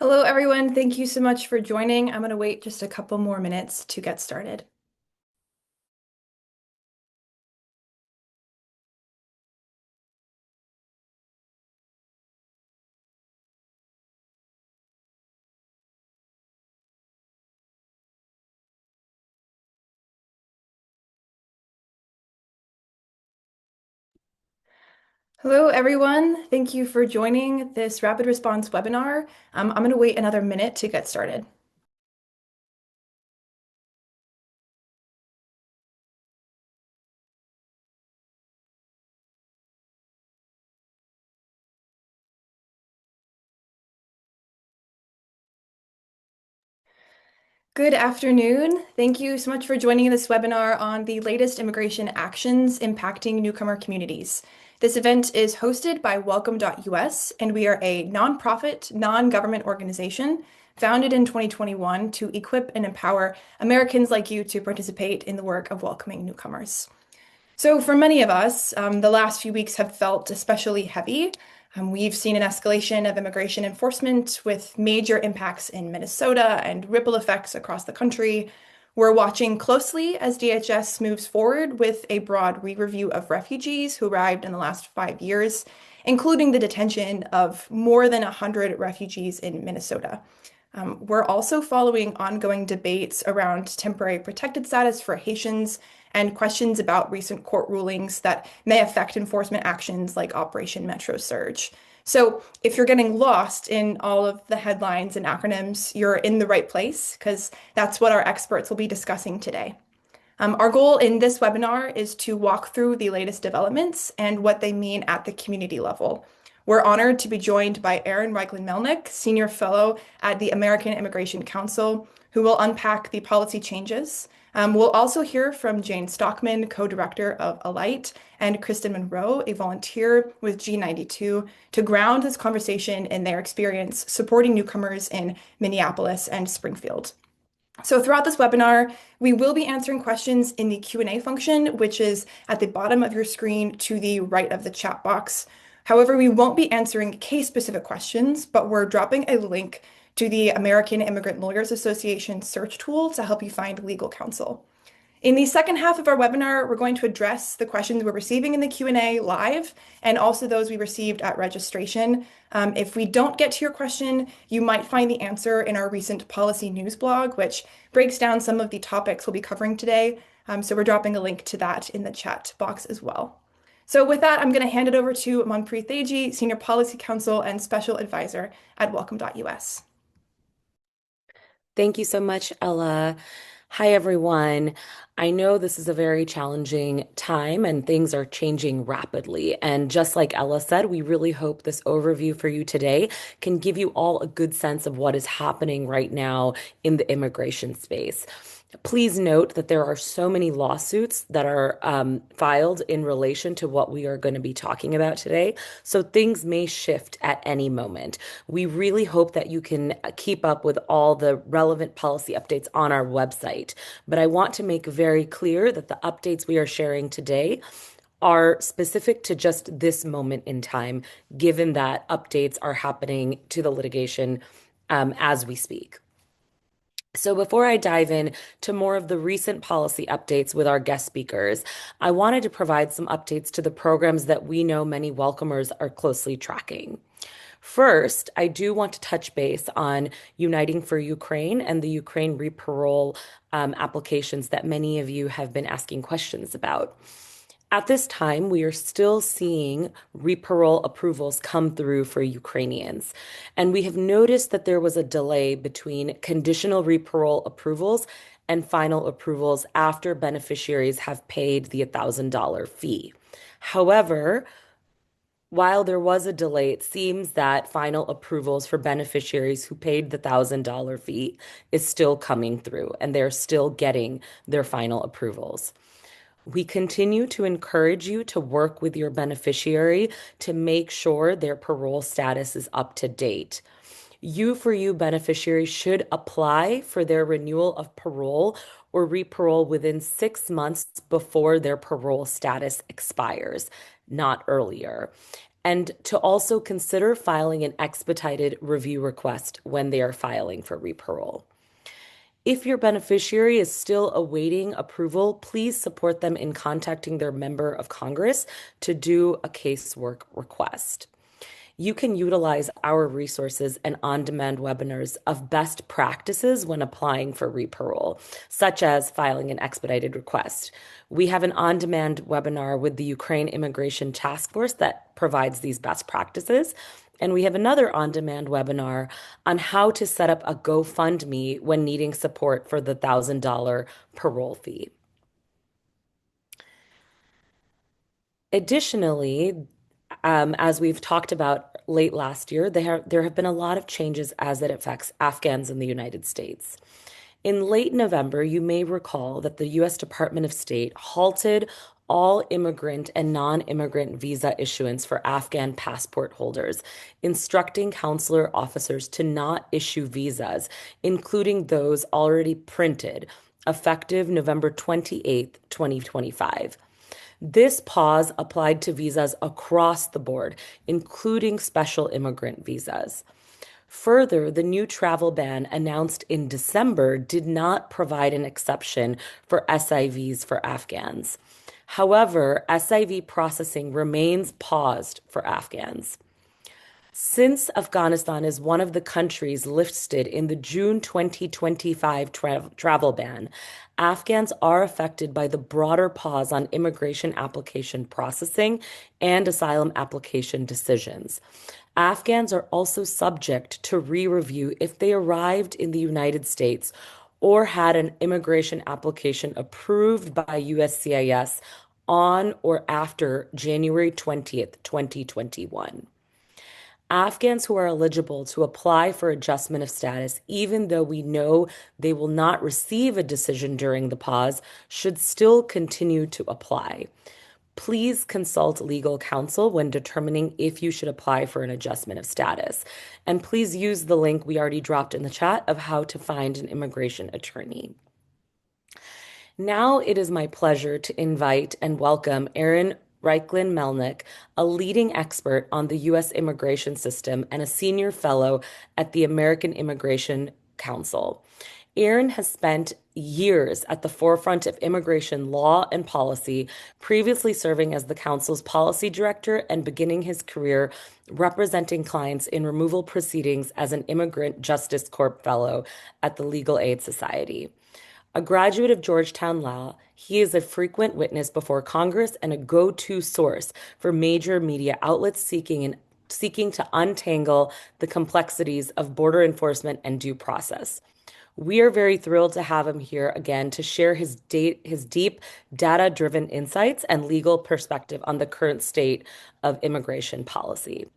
Hello, everyone. Thank you so much for joining. I'm going to wait just a couple more minutes to get started. Hello, everyone. Thank you for joining this rapid response webinar. I'm going to wait another minute to get started. Good afternoon. Thank you so much for joining this webinar on the latest immigration actions impacting newcomer communities. This event is hosted by Welcome.us, and we are a nonprofit, non-government organization founded in 2021 to equip and empower Americans like you to participate in the work of welcoming newcomers. So, for many of us, the last few weeks have felt especially heavy. We've seen an escalation of immigration enforcement with major impacts in Minnesota and ripple effects across the country. We're watching closely as DHS moves forward with a broad re-review of refugees who arrived in the last 5 years, including the detention of more than 100 refugees in Minnesota. We're also following ongoing debates around temporary protected status for Haitians and questions about recent court rulings that may affect enforcement actions like Operation Metro Surge. So, if you're getting lost in all of the headlines and acronyms, you're in the right place because that's what our experts will be discussing today. Our goal in this webinar is to walk through the latest developments and what they mean at the community level. We're honored to be joined by Erin Reichland-Melnick, Senior Fellow at the American Immigration Council, who will unpack the policy changes. We'll also hear from Jane Stockman, co-director of Alight, and Kristen Monroe, a volunteer with G92, to ground this conversation in their experience supporting newcomers in Minneapolis and Springfield. So throughout this webinar, we will be answering questions in the Q&A function, which is at the bottom of your screen to the right of the chat box. However, we won't be answering case-specific questions, but we're dropping a link to the American Immigrant Lawyers Association search tool to help you find legal counsel. In the second half of our webinar, we're going to address the questions we're receiving in the Q&A live and also those we received at registration. If we don't get to your question, you might find the answer in our recent policy news blog, which breaks down some of the topics we'll be covering today. So we're dropping a link to that in the chat box as well. So with that, I'm going to hand it over to Manpreet Theji, Senior Policy Counsel and Special Advisor at Welcome.us. Thank you so much, Ella. Hi, everyone. I know this is a very challenging time and things are changing rapidly. And just like Ella said, we really hope this overview for you today can give you all a good sense of what is happening right now in the immigration space. Please note that there are so many lawsuits that are filed in relation to what we are going to be talking about today. So things may shift at any moment. We really hope that you can keep up with all the relevant policy updates on our website. But I want to make very clear that the updates we are sharing today are specific to just this moment in time, given that updates are happening to the litigation as we speak. So before I dive in to more of the recent policy updates with our guest speakers, I wanted to provide some updates to the programs that we know many welcomers are closely tracking. First, I do want to touch base on Uniting for Ukraine and the Ukraine reparole applications that many of you have been asking questions about. At this time, we are still seeing reparole approvals come through for Ukrainians. And we have noticed that there was a delay between conditional reparole approvals and final approvals after beneficiaries have paid the $1,000 fee. However, while there was a delay, it seems that final approvals for beneficiaries who paid the $1,000 fee is still coming through, and they're still getting their final approvals. We continue to encourage you to work with your beneficiary to make sure their parole status is up to date. U4U beneficiaries should apply for their renewal of parole or reparole within 6 months before their parole status expires, not earlier. and to also consider filing an expedited review request when they are filing for reparole. If your beneficiary is still awaiting approval, please support them in contacting their member of Congress to do a casework request. You can utilize our resources and on-demand webinars of best practices when applying for reparole, such as filing an expedited request. We have an on-demand webinar with the Ukraine Immigration Task Force that provides these best practices. And we have another on-demand webinar on how to set up a GoFundMe when needing support for the $1,000 parole fee. Additionally, as we've talked about late last year, there have been a lot of changes as it affects Afghans in the United States. In late November, you may recall that the U.S. Department of State halted all immigrant and non-immigrant visa issuance for Afghan passport holders, instructing consular officers to not issue visas, including those already printed, effective November 28th, 2025. This pause applied to visas across the board, including special immigrant visas. Further, the new travel ban announced in December did not provide an exception for SIVs for Afghans. However, SIV processing remains paused for Afghans. Since Afghanistan is one of the countries listed in the June 2025 travel ban, Afghans are affected by the broader pause on immigration application processing and asylum application decisions. Afghans are also subject to re-review if they arrived in the United States or had an immigration application approved by USCIS on or after January 20th, 2021. Afghans who are eligible to apply for adjustment of status, even though we know they will not receive a decision during the pause, should still continue to apply. Please consult legal counsel when determining if you should apply for an adjustment of status. And please use the link we already dropped in the chat of how to find an immigration attorney. Now it is my pleasure to invite and welcome Aaron Reiklin Melnick, a leading expert on the U.S. immigration system and a senior fellow at the American Immigration Council. Aaron has spent years at the forefront of immigration law and policy, previously serving as the council's policy director and beginning his career representing clients in removal proceedings as an Immigrant Justice Corp fellow at the Legal Aid Society. A graduate of Georgetown Law, he is a frequent witness before Congress and a go-to source for major media outlets seeking to untangle the complexities of border enforcement and due process. We are very thrilled to have him here again to share his deep data-driven insights and legal perspective on the current state of immigration policy.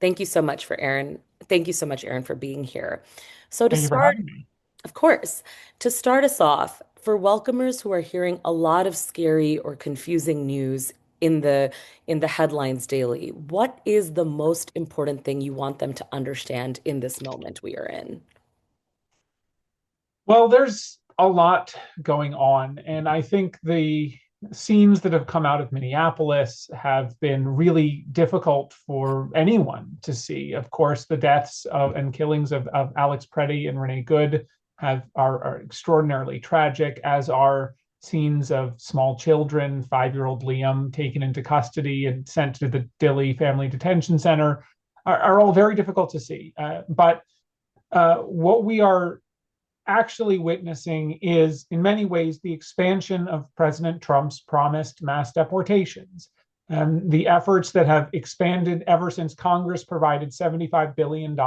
Thank you so much for Aaron. Thank you so much, Aaron, for being here. So to Thank you for start, having me. of course, to start us off, for welcomers who are hearing a lot of scary or confusing news in the headlines daily, what is the most important thing you want them to understand in this moment we are in? Well, there's a lot going on, and I think the scenes that have come out of Minneapolis have been really difficult for anyone to see. Of course, the deaths and killings of Alex Preddy and Renee Good are extraordinarily tragic, as are scenes of small children, 5-year-old Liam taken into custody and sent to the Dilley Family Detention Center, are all very difficult to see. But what we are actually witnessing is, in many ways, the expansion of President Trump's promised mass deportations. The efforts that have expanded ever since Congress provided $75 billion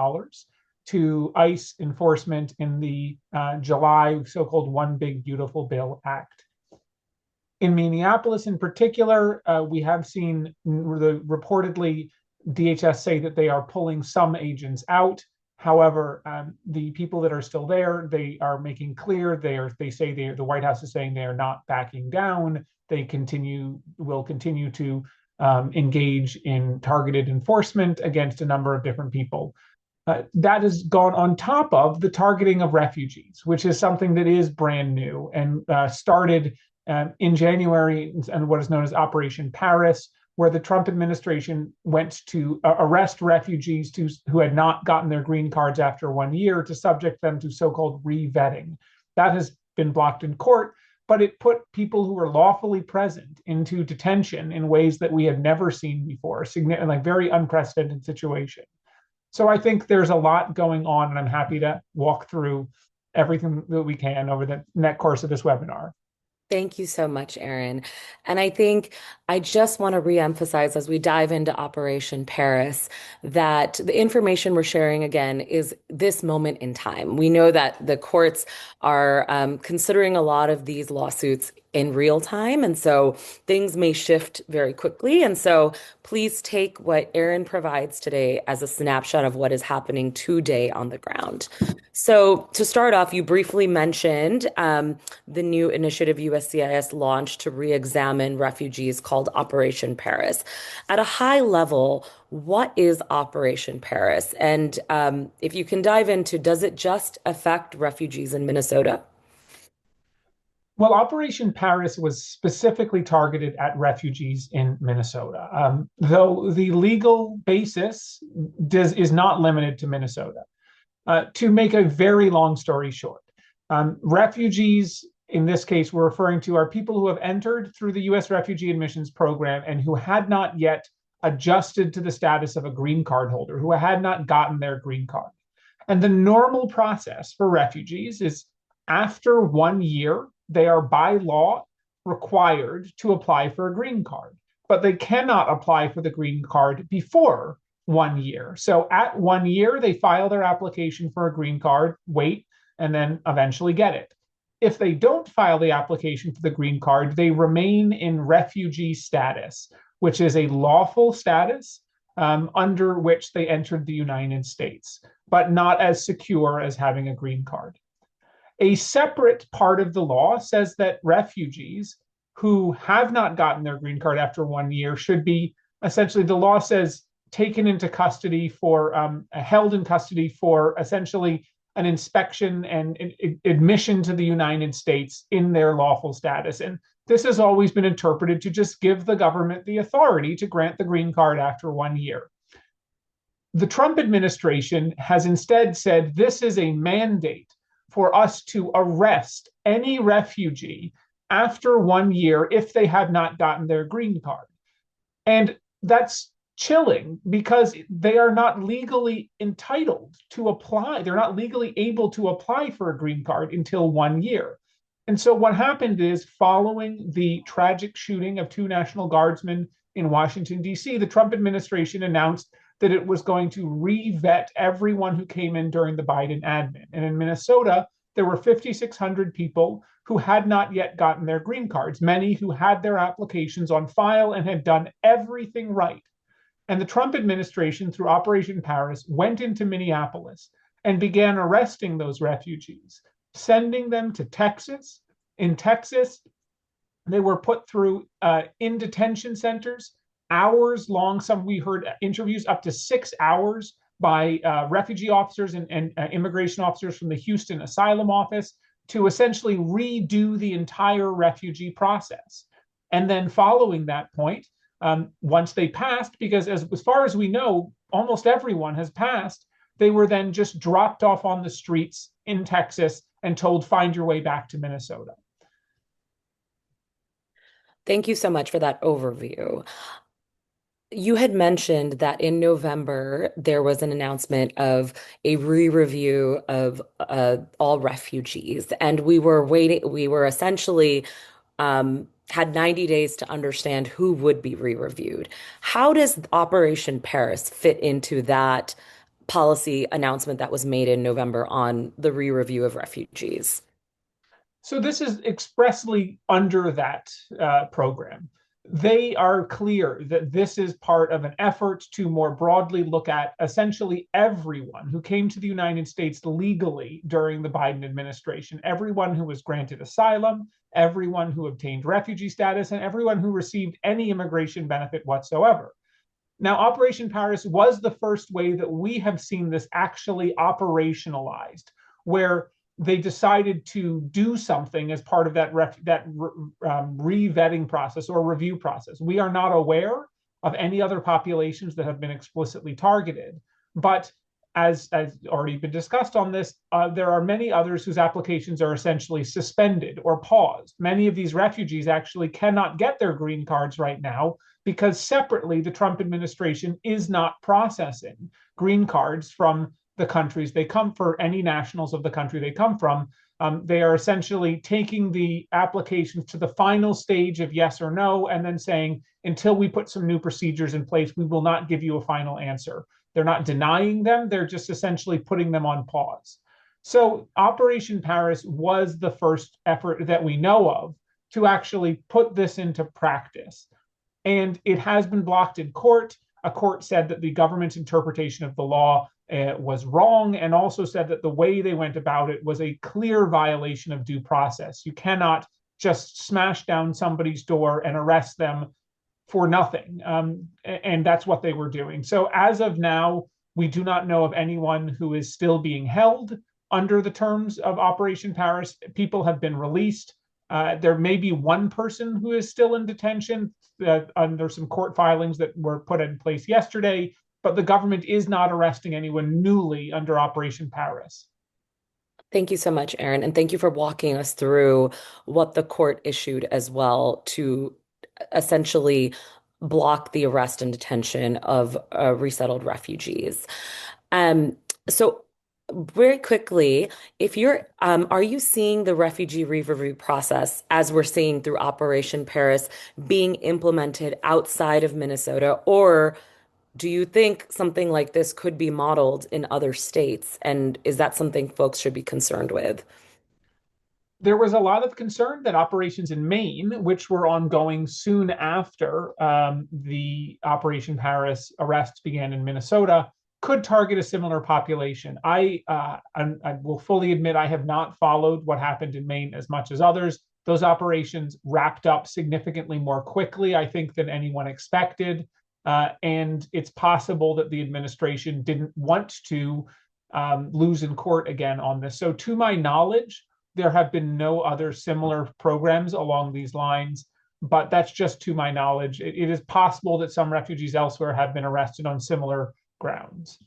to ICE enforcement in the July so-called One Big Beautiful Bill Act. In Minneapolis in particular, we have seen reportedly DHS say that they are pulling some agents out. However, the people that are still there, they are making clear they say the White House is saying they are not backing down. They will continue to engage in targeted enforcement against a number of different people. That has gone on top of the targeting of refugees, which is something that is brand new and started in January and what is known as Operation PARRIS, where the Trump administration went to arrest refugees who had not gotten their green cards after 1 year to subject them to so-called re-vetting. That has been blocked in court, but it put people who were lawfully present into detention in ways that we had never seen before, like very unprecedented situation. So I think there's a lot going on, and I'm happy to walk through everything that we can over the next course of this webinar. Thank you so much, Erin. And I think I just want to reemphasize as we dive into Operation Paris that the information we're sharing again is this moment in time. We know that the courts are considering a lot of these lawsuits in real time, and so things may shift very quickly. And so please take what Erin provides today as a snapshot of what is happening today on the ground. So to start off, you briefly mentioned the new initiative USCIS launched to re-examine refugees called Operation Paris. At a high level, what is Operation Paris? And if you can dive into, does it just affect refugees in Minnesota? Well, Operation Paris was specifically targeted at refugees in Minnesota, though the legal basis is not limited to Minnesota. To make a very long story short, refugees in this case we're referring to are people who have entered through the U.S. Refugee Admissions Program and who had not yet adjusted to the status of a green card holder, who had not gotten their green card. And the normal process for refugees is after 1 year, they are by law required to apply for a green card, but they cannot apply for the green card before 1 year. So at 1 year, they file their application for a green card, wait, and then eventually get it. If they don't file the application for the green card, they remain in refugee status, which is a lawful status under which they entered the United States, but not as secure as having a green card. A separate part of the law says that refugees who have not gotten their green card after 1 year should be essentially, the law says, taken into custody for, held in custody for essentially an inspection and admission to the United States in their lawful status. And this has always been interpreted to just give the government the authority to grant the green card after 1 year. The Trump administration has instead said this is a mandate for us to arrest any refugee after 1 year if they have not gotten their green card. And that's chilling because they are not legally entitled to apply. They're not legally able to apply for a green card until 1 year. And so what happened is, following the tragic shooting of two National Guardsmen in Washington, D.C., the Trump administration announced that it was going to re-vet everyone who came in during the Biden admin. And in Minnesota, there were 5,600 people who had not yet gotten their green cards, many who had their applications on file and had done everything right. And the Trump administration, through Operation Paris, went into Minneapolis and began arresting those refugees, sending them to Texas. In Texas, they were put through in detention centers, hours long. Some we heard interviews up to 6 hours by refugee officers and immigration officers from the Houston Asylum Office to essentially redo the entire refugee process. And then following that point, once they passed, because as far as we know, almost everyone has passed, they were then just dropped off on the streets in Texas and told, find your way back to Minnesota. Thank you so much for that overview. You had mentioned that in November, there was an announcement of a re-review of all refugees. And we were waiting, we were essentially had 90 days to understand who would be re-reviewed. How does Operation Paris fit into that policy announcement that was made in November on the re-review of refugees? So this is expressly under that program. They are clear that this is part of an effort to more broadly look at essentially everyone who came to the United States legally during the Biden administration, everyone who was granted asylum, everyone who obtained refugee status, and everyone who received any immigration benefit whatsoever. Now, Operation Paris was the first way that we have seen this actually operationalized, where they decided to do something as part of that re-vetting process or review process. We are not aware of any other populations that have been explicitly targeted. But as already been discussed on this, there are many others whose applications are essentially suspended or paused. Many of these refugees actually cannot get their green cards right now because separately, the Trump administration is not processing green cards from the countries they come for any nationals of the country they come from. They are essentially taking the applications to the final stage of yes or no, and then saying, until we put some new procedures in place, we will not give you a final answer. They're not denying them, they're just essentially putting them on pause. So Operation Paris was the first effort that we know of to actually put this into practice. And it has been blocked in court. A court said that the government's interpretation of the law was wrong, and also said that the way they went about it was a clear violation of due process. You cannot just smash down somebody's door and arrest them for nothing. And that's what they were doing. So as of now, we do not know of anyone who is still being held under the terms of Operation Paris. People have been released. There may be one person who is still in detention under some court filings that were put in place yesterday, but the government is not arresting anyone newly under Operation Paris. Thank you so much, Aaron, and thank you for walking us through what the court issued as well to essentially block the arrest and detention of resettled refugees. Um, so very quickly, if you're, are you seeing the refugee review process as we're seeing through Operation Paris being implemented outside of Minnesota, or do you think something like this could be modeled in other states? And is that something folks should be concerned with? There was a lot of concern that operations in Maine, which were ongoing soon after the Operation Paris arrests began in Minnesota, could target a similar population. I will fully admit I have not followed what happened in Maine as much as others. Those operations wrapped up significantly more quickly, I think, than anyone expected. And it's possible that the administration didn't want to lose in court again on this. So, to my knowledge, there have been no other similar programs along these lines, but that's just to my knowledge. It is possible that some refugees elsewhere have been arrested on similar grounds.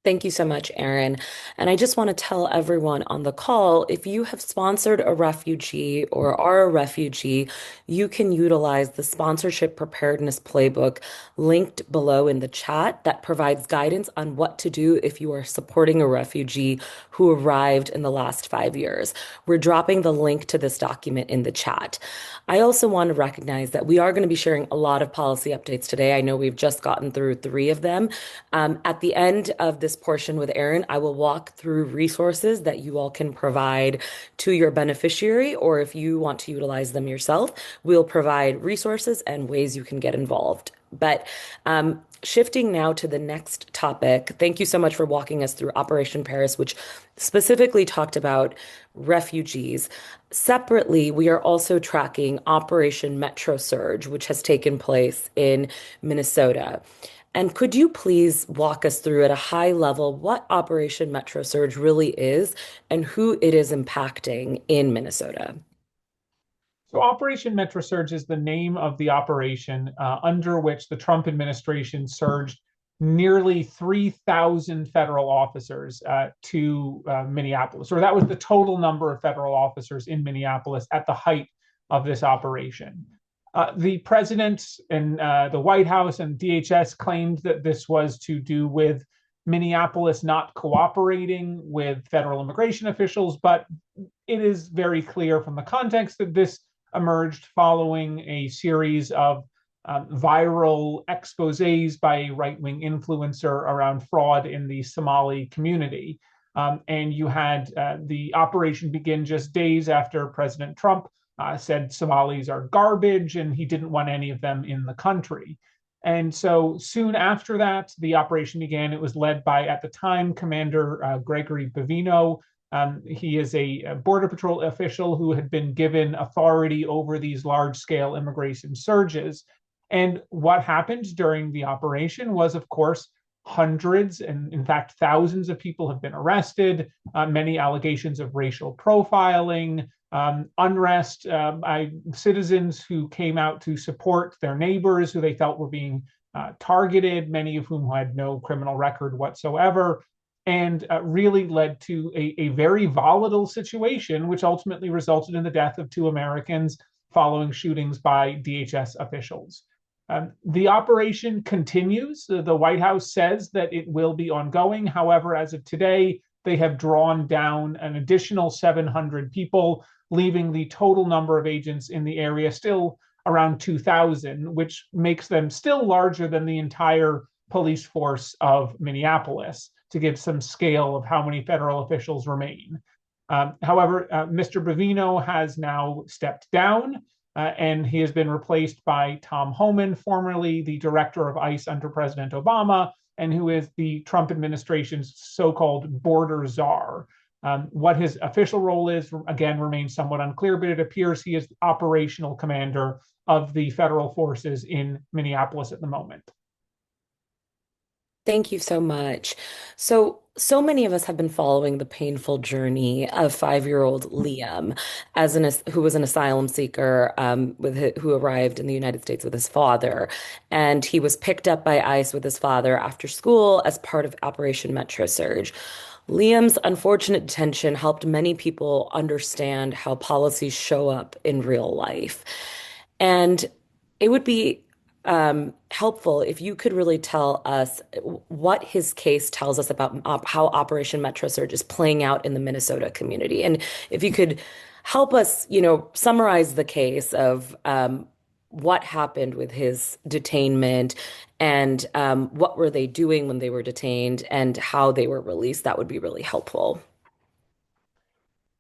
Thank you so much, Aaron. And I just want to tell everyone on the call, if you have sponsored a refugee or are a refugee, you can utilize the sponsorship preparedness playbook linked below in the chat that provides guidance on what to do if you are supporting a refugee who arrived in the last 5 years. We're dropping the link to this document in the chat. I also want to recognize that we are going to be sharing a lot of policy updates today. I know we've just gotten through 3 of them. At the end of this portion with Aaron, I will walk through resources that you all can provide to your beneficiary, or if you want to utilize them yourself, we'll provide resources and ways you can get involved. But shifting now to the next topic, thank you so much for walking us through Operation Paris, which specifically talked about refugees. Separately, we are also tracking Operation Metro Surge, which has taken place in Minnesota. And could you please walk us through at a high level what Operation Metro Surge really is and who it is impacting in Minnesota? So Operation Metro Surge is the name of the operation under which the Trump administration surged nearly 3,000 federal officers to Minneapolis, or that was the total number of federal officers in Minneapolis at the height of this operation. The president and the White House and DHS claimed that this was to do with Minneapolis not cooperating with federal immigration officials, but it is very clear from the context that this emerged following a series of viral exposés by a right-wing influencer around fraud in the Somali community. And you had the operation begin just days after President Trump said Somalis are garbage and he didn't want any of them in the country. And so soon after that, the operation began. It was led by, at the time, Commander Gregory Bavino. He is a Border Patrol official who had been given authority over these large-scale immigration surges. And what happened during the operation was, of course, Hundreds and, in fact, thousands of people have been arrested, many allegations of racial profiling, unrest by citizens who came out to support their neighbors who they felt were being targeted, many of whom had no criminal record whatsoever, and really led to a very volatile situation, which ultimately resulted in the death of 2 Americans following shootings by DHS officials. The operation continues. The White House says that it will be ongoing. However, as of today, they have drawn down an additional 700 people, leaving the total number of agents in the area still around 2,000, which makes them still larger than the entire police force of Minneapolis, to give some scale of how many federal officials remain. However, Mr. Bavino has now stepped down, and he has been replaced by Tom Homan, formerly the director of ICE under President Obama, and who is the Trump administration's so-called border czar. What his official role is, again, remains somewhat unclear, but it appears he is the operational commander of the federal forces in Minneapolis at the moment. Thank you so much. So many of us have been following the painful journey of 5-year-old Liam, who was an asylum seeker who arrived in the United States with his father, and he was picked up by ICE with his father after school as part of Operation Metro Surge. Liam's unfortunate detention helped many people understand how policies show up in real life. And it would be helpful if you could really tell us what his case tells us about how Operation Metro Surge is playing out in the Minnesota community. And if you could help us, summarize the case of what happened with his detainment and what were they doing when they were detained and how they were released, that would be really helpful.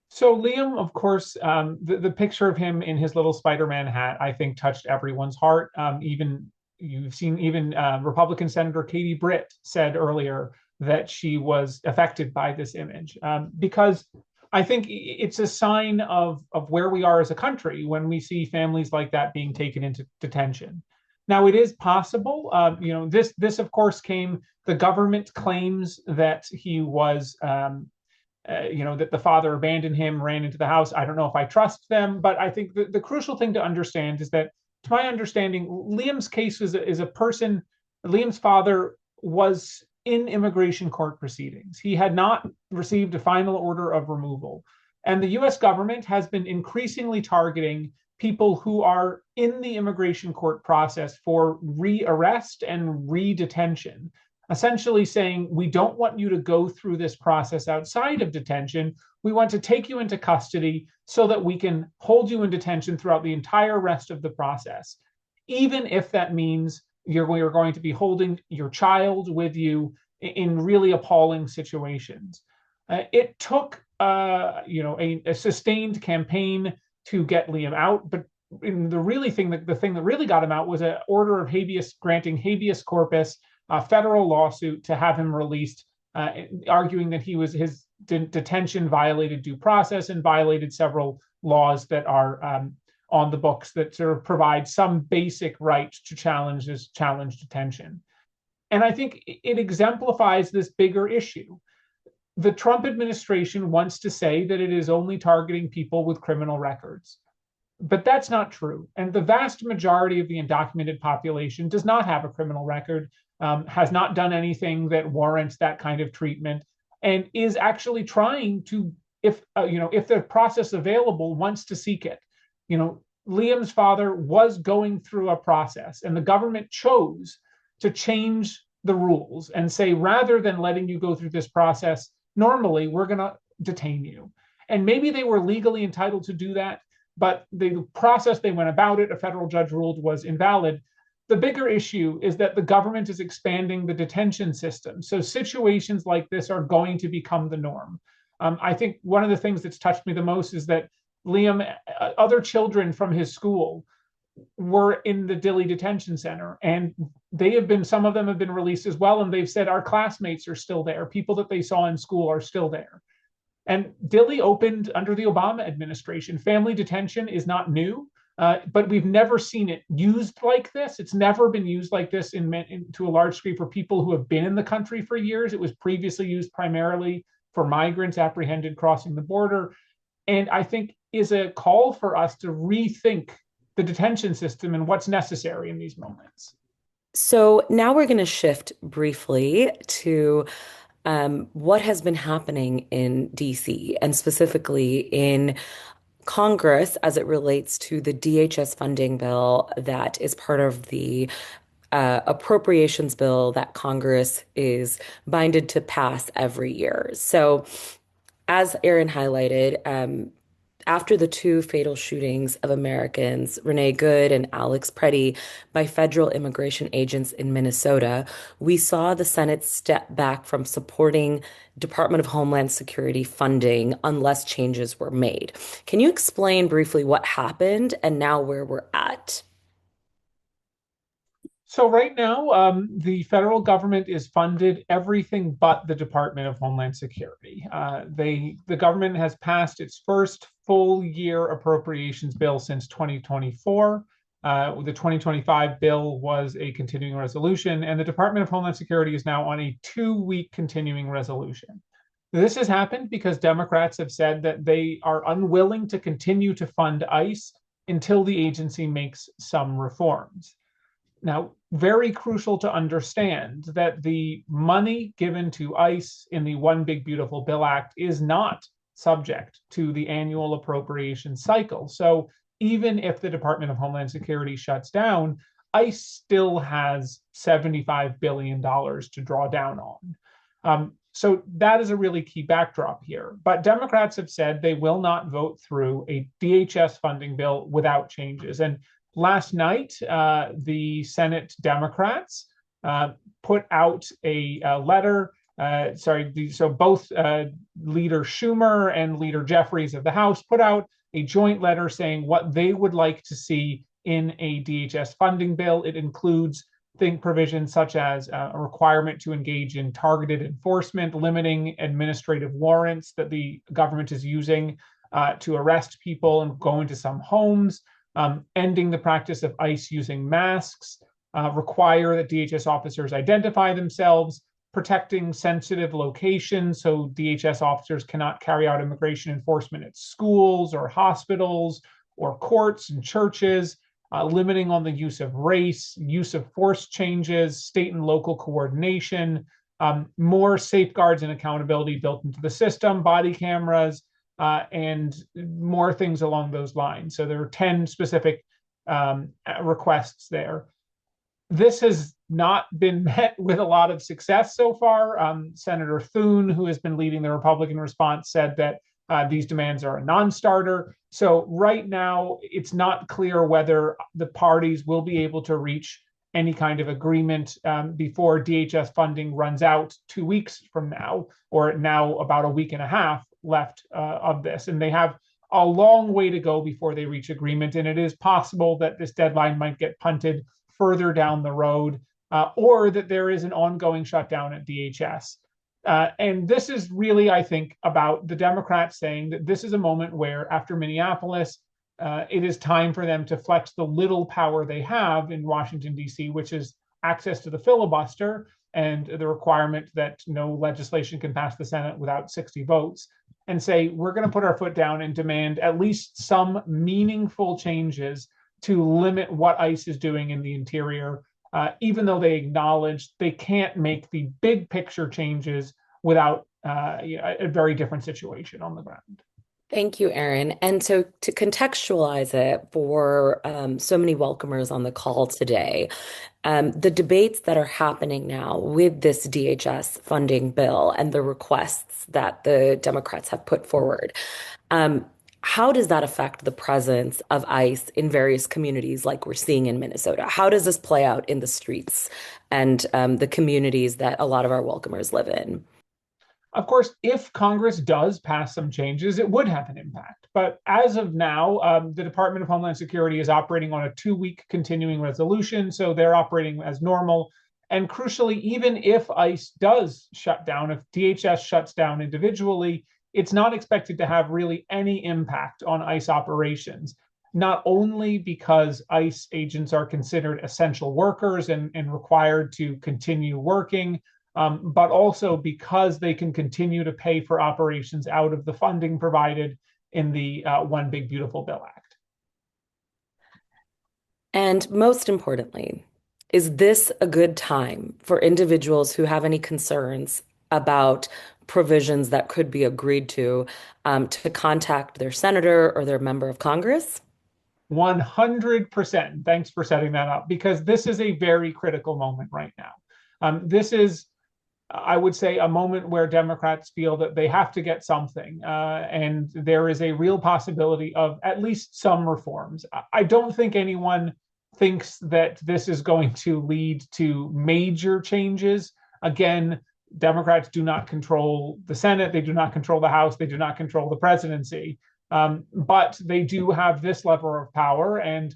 So Liam, of course, the picture of him in his little Spider-Man hat, I think, touched everyone's heart. Even Republican Senator Katie Britt said earlier that she was affected by this image, because I think it's a sign of where we are as a country when we see families like that being taken into detention. Now, it is possible, this of course came. The government claims that he was. That the father abandoned him, ran into the house. I don't know if I trust them, but I think the crucial thing to understand is that, to my understanding, Liam's case is a person. Liam's father was in immigration court proceedings. He had not received a final order of removal. And the US government has been increasingly targeting people who are in the immigration court process for rearrest and re-detention, essentially saying, we don't want you to go through this process outside of detention. We want to take you into custody so that we can hold you in detention throughout the entire rest of the process, even if that means you're going to be holding your child with you in really appalling situations. It took a sustained campaign to get Liam out, but the thing that really got him out was an order of granting habeas corpus, a federal lawsuit to have him released, arguing that his detention violated due process and violated several laws that are on the books that sort of provide some basic right to challenge detention. And I think it exemplifies this bigger issue. The Trump administration wants to say that it is only targeting people with criminal records. But that's not true. And the vast majority of the undocumented population does not have a criminal record, has not done anything that warrants that kind of treatment, and is actually trying to, if the process available, wants to seek it. Liam's father was going through a process, and the government chose to change the rules and say, rather than letting you go through this process normally, we're going to detain you. And maybe they were legally entitled to do that, but the process they went about it, a federal judge ruled, was invalid. The bigger issue is that the government is expanding the detention system. So situations like this are going to become the norm. I think one of the things that's touched me the most is that Liam, other children from his school were in the Dilley Detention Center, and some of them have been released as well. And they've said our classmates are still there. People that they saw in school are still there. And Dilley opened under the Obama administration. Family detention is not new. But we've never seen it used like this. It's never been used like this to a large degree for people who have been in the country for years. It was previously used primarily for migrants apprehended crossing the border. And I think is a call for us to rethink the detention system and what's necessary in these moments. So now we're going to shift briefly to what has been happening in DC and specifically in Congress as it relates to the DHS funding bill that is part of the appropriations bill that Congress is binded to pass every year. So, as Aaron highlighted, after the two fatal shootings of Americans, Renee Good and Alex Preddy, by federal immigration agents in Minnesota, we saw the Senate step back from supporting Department of Homeland Security funding unless changes were made. Can you explain briefly what happened and now where we're at? So right now, the federal government is funded everything but the Department of Homeland Security. The government has passed its first full year appropriations bill since 2024. The 2025 bill was a continuing resolution, and the Department of Homeland Security is now on a 2-week continuing resolution. This has happened because Democrats have said that they are unwilling to continue to fund ICE until the agency makes some reforms. Now, very crucial to understand that the money given to ICE in the One Big Beautiful Bill Act is not subject to the annual appropriation cycle. So even if the Department of Homeland Security shuts down, ICE still has $75 billion to draw down on. So that is a really key backdrop here. But Democrats have said they will not vote through a DHS funding bill without changes. And last night, the Senate Democrats put out a letter. So both Leader Schumer and Leader Jeffries of the House put out a joint letter saying what they would like to see in a DHS funding bill. It includes provisions such as a requirement to engage in targeted enforcement, limiting administrative warrants that the government is using to arrest people and go into some homes, ending the practice of ICE using masks, require that DHS officers identify themselves, protecting sensitive locations so DHS officers cannot carry out immigration enforcement at schools or hospitals or courts and churches, limiting on the use of race, use of force changes, state and local coordination, more safeguards and accountability built into the system, body cameras, and more things along those lines. So there are 10 specific requests there. This has not been met with a lot of success so far. Senator Thune, who has been leading the Republican response, said that these demands are a non-starter. So right now, it's not clear whether the parties will be able to reach any kind of agreement before DHS funding runs out 2 weeks from now, or now about a week and a half left of this. And they have a long way to go before they reach agreement. And it is possible that this deadline might get punted further down the road, or that there is an ongoing shutdown at DHS. And this is really, I think, about the Democrats saying that this is a moment where, after Minneapolis, it is time for them to flex the little power they have in Washington, D.C., which is access to the filibuster and the requirement that no legislation can pass the Senate without 60 votes, and say, we're going to put our foot down and demand at least some meaningful changes to limit what ICE is doing in the interior, even though they acknowledge they can't make the big picture changes without a very different situation on the ground. Thank you, Aaron. And so to contextualize it for so many welcomers on the call today, the debates that are happening now with this DHS funding bill and the requests that the Democrats have put forward, how does that affect the presence of ICE in various communities like we're seeing in Minnesota? How does this play out in the streets and the communities that a lot of our welcomers live in? Of course, if Congress does pass some changes, it would have an impact. But as of now, the Department of Homeland Security is operating on a 2-week continuing resolution, so they're operating as normal. And crucially, even if ICE does shut down, if DHS shuts down individually, it's not expected to have really any impact on ICE operations. not only because ICE agents are considered essential workers and required to continue working, but also because they can continue to pay for operations out of the funding provided in the One Big Beautiful Bill Act. And most importantly, is this a good time for individuals who have any concerns about provisions that could be agreed to contact their senator or their member of Congress? 100%. Thanks for setting that up because this is a very critical moment right now. This is, I would say, a moment where Democrats feel that they have to get something, and there is a real possibility of at least some reforms. I don't think anyone thinks that this is going to lead to major changes. Again, Democrats do not control the Senate, they do not control the House, they do not control the presidency. But they do have this lever of power, and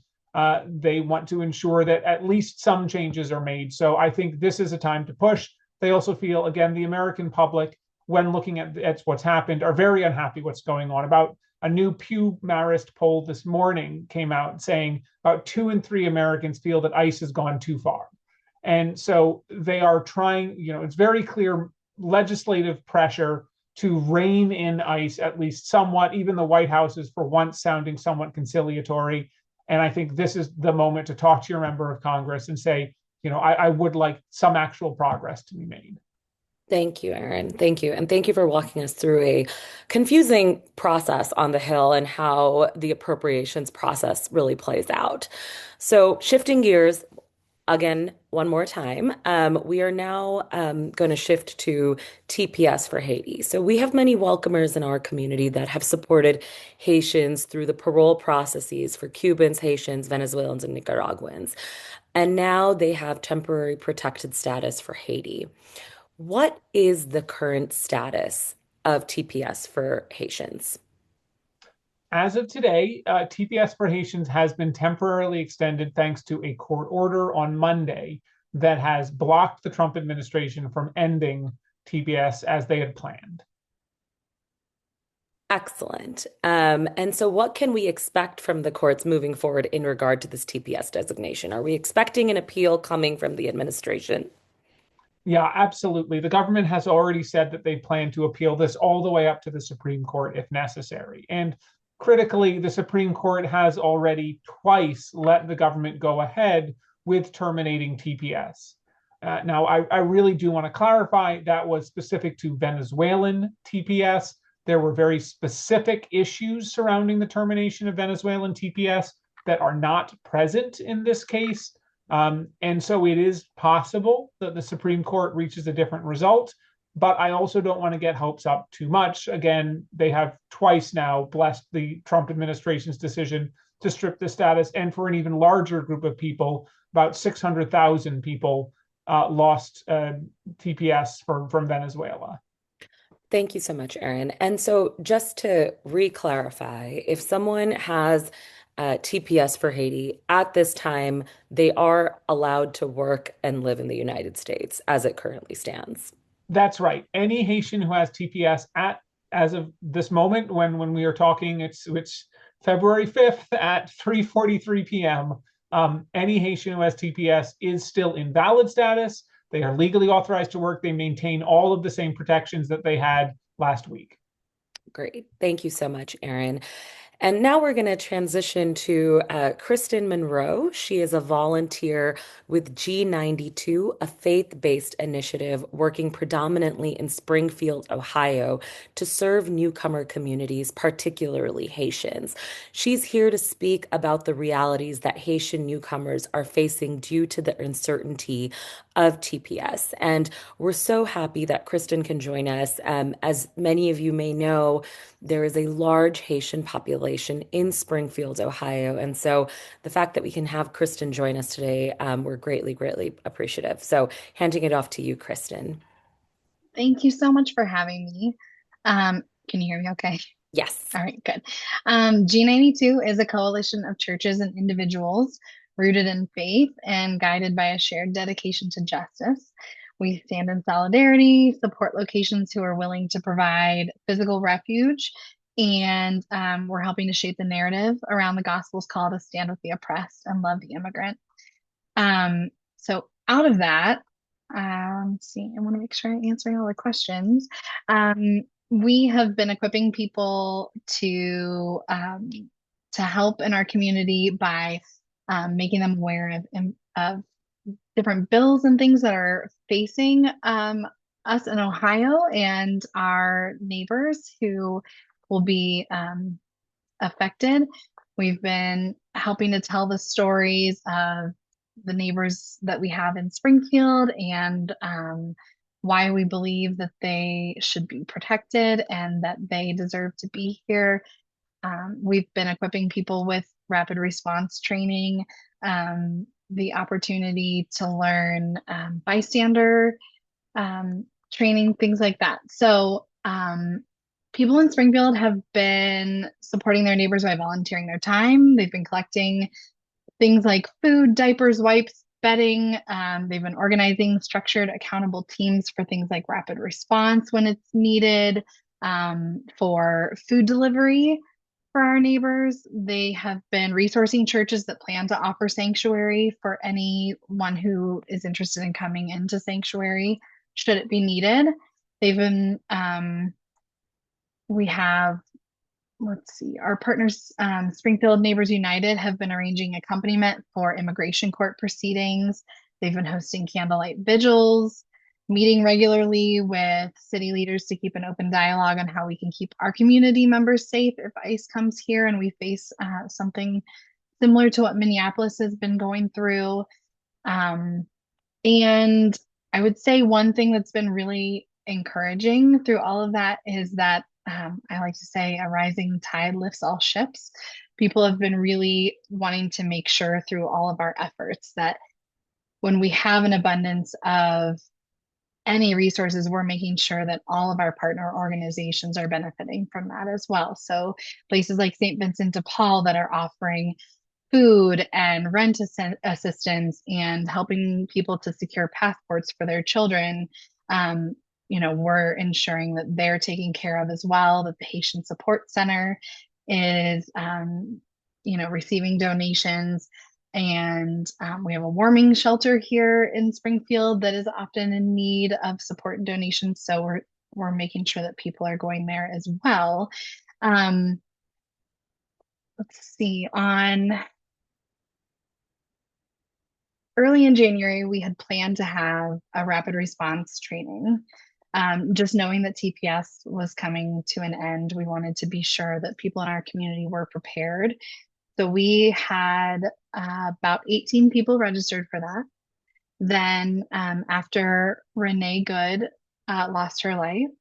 they want to ensure that at least some changes are made. So I think this is a time to push. They also feel, again, the American public, when looking at what's happened, are very unhappy what's going on. About a new Pew Marist poll this morning came out saying about 2 in 3 Americans feel that ICE has gone too far. And so they are trying, it's very clear legislative pressure to rein in ICE at least somewhat. Even the White House is for once sounding somewhat conciliatory. And I think this is the moment to talk to your member of Congress and say, I would like some actual progress to be made. Thank you, Erin. Thank you. And thank you for walking us through a confusing process on the Hill and how the appropriations process really plays out. So, shifting gears, again, one more time, we are now going to shift to TPS for Haiti. So we have many welcomers in our community that have supported Haitians through the parole processes for Cubans, Haitians, Venezuelans, and Nicaraguans. And now they have temporary protected status for Haiti. What is the current status of TPS for Haitians? As of today, TPS for Haitians has been temporarily extended thanks to a court order on Monday that has blocked the Trump administration from ending TPS as they had planned. Excellent. And so what can we expect from the courts moving forward in regard to this TPS designation? Are we expecting an appeal coming from the administration? Yeah, absolutely. The government has already said that they plan to appeal this all the way up to the Supreme Court if necessary. And critically, the Supreme Court has already twice let the government go ahead with terminating TPS. Now, I really do want to clarify that was specific to Venezuelan TPS. There were very specific issues surrounding the termination of Venezuelan TPS that are not present in this case. And so it is possible that the Supreme Court reaches a different result, but I also don't want to get hopes up too much. Again, they have twice now blessed the Trump administration's decision to strip the status, and for an even larger group of people, about 600,000 people lost TPS from Venezuela. Thank you so much, Erin. And so just to re-clarify, if someone has TPS for Haiti at this time, they are allowed to work and live in the United States as it currently stands. That's right. Any Haitian who has TPS as of this moment, when we are talking, it's February 5th at 3:43 p.m. Any Haitian who has TPS is still in valid status. They are legally authorized to work. They maintain all of the same protections that they had last week. Great. Thank you so much, Erin. And now we're going to transition to Kristen Monroe. She is a volunteer with G92, a faith-based initiative working predominantly in Springfield, Ohio, to serve newcomer communities, particularly Haitians. She's here to speak about the realities that Haitian newcomers are facing due to the uncertainty of TPS. And we're so happy that Kristen can join us. As many of you may know, there is a large Haitian population in Springfield, Ohio. And so the fact that we can have Kristen join us today, we're greatly, greatly appreciative. So handing it off to you, Kristen. Thank you so much for having me. Can you hear me okay? Yes. All right, good. G92 is a coalition of churches and individuals rooted in faith and guided by a shared dedication to justice. We stand in solidarity, support locations who are willing to provide physical refuge, And we're helping to shape the narrative around the gospel's call to stand with the oppressed and love the immigrant. So out of that, let's see, I want to make sure I'm answering all the questions. We have been equipping people to help in our community by making them aware of different bills and things that are facing us in Ohio and our neighbors who will be affected. We've been helping to tell the stories of the neighbors that we have in Springfield and why we believe that they should be protected and that they deserve to be here. We've been equipping people with rapid response training, the opportunity to learn bystander training, things like that. So people in Springfield have been supporting their neighbors by volunteering their time. They've been collecting things like food, diapers, wipes, bedding. They've been organizing structured, accountable teams for things like rapid response when it's needed, for food delivery for our neighbors. They have been resourcing churches that plan to offer sanctuary for anyone who is interested in coming into sanctuary, should it be needed. They've been, we have, let's see, our partners, Springfield Neighbors United, have been arranging accompaniment for immigration court proceedings. They've been hosting candlelight vigils, meeting regularly with city leaders to keep an open dialogue on how we can keep our community members safe if ICE comes here and we face something similar to what Minneapolis has been going through. And I would say one thing that's been really encouraging through all of that is that I like to say a rising tide lifts all ships. People have been really wanting to make sure through all of our efforts that when we have an abundance of any resources, we're making sure that all of our partner organizations are benefiting from that as well. So places like St. Vincent de Paul that are offering food and rent assistance and helping people to secure passports for their children. We're ensuring that they're taken care of as well, that the Haitian Support Center is, receiving donations. And we have a warming shelter here in Springfield that is often in need of support and donations. So we're making sure that people are going there as well. Let's see, early in January, we had planned to have a rapid response training. Just knowing that TPS was coming to an end, we wanted to be sure that people in our community were prepared. So we had about 18 people registered for that. Then after Renee Good lost her life,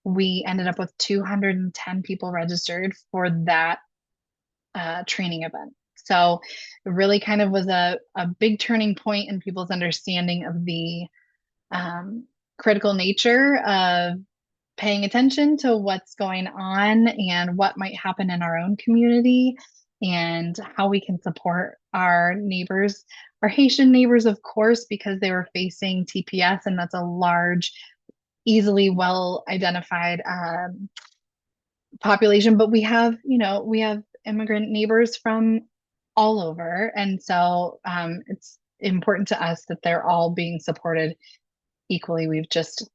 we ended up with 210 people registered for that training event. So it really kind of was a big turning point in people's understanding of the critical nature of paying attention to what's going on and what might happen in our own community and how we can support our neighbors, our Haitian neighbors, of course, because they were facing TPS, and that's a large, easily well identified population. But we have immigrant neighbors from all over, and so it's important to us that they're all being supported equally. We've just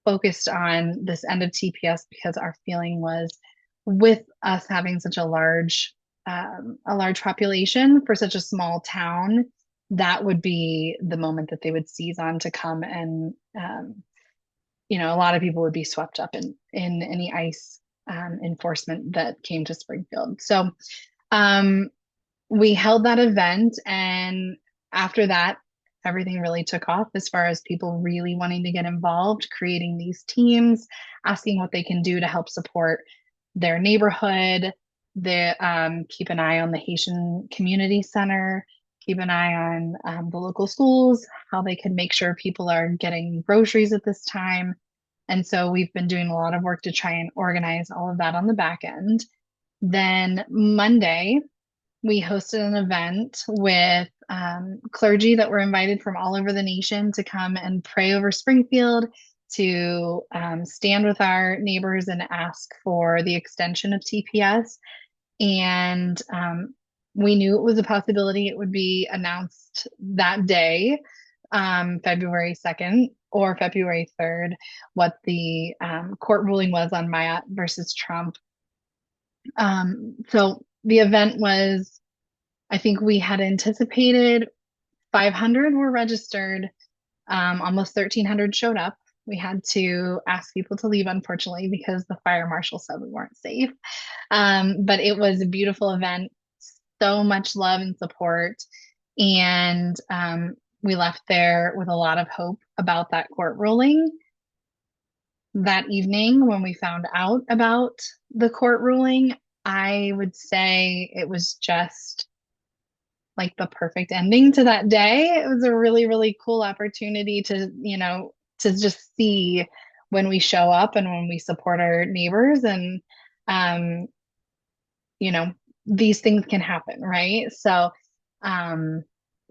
focused on this end of TPS because our feeling was, with us having such a large population for such a small town, that would be the moment that they would seize on to come and a lot of people would be swept up in any ICE enforcement that came to Springfield. So we held that event, and after that, everything really took off as far as people really wanting to get involved, creating these teams, asking what they can do to help support their neighborhood. Keep an eye on the Haitian Community Center, keep an eye on the local schools, how they can make sure people are getting groceries at this time. And so we've been doing a lot of work to try and organize all of that on the back end. Then Monday, we hosted an event with clergy that were invited from all over the nation to come and pray over Springfield, to stand with our neighbors and ask for the extension of TPS. And we knew it was a possibility. It would be announced that day, February 2nd or February 3rd, what the court ruling was on Myatt versus Trump. So the event was, I think we had anticipated 500 were registered. Almost 1,300 showed up. We had to ask people to leave, unfortunately, because the fire marshal said we weren't safe. But it was a beautiful event, so much love and support. And we left there with a lot of hope about that court ruling. That evening, when we found out about the court ruling, I would say it was just like the perfect ending to that day. It was a really, really cool opportunity to, to just see when we show up and when we support our neighbors and, um, these things can happen, right? So,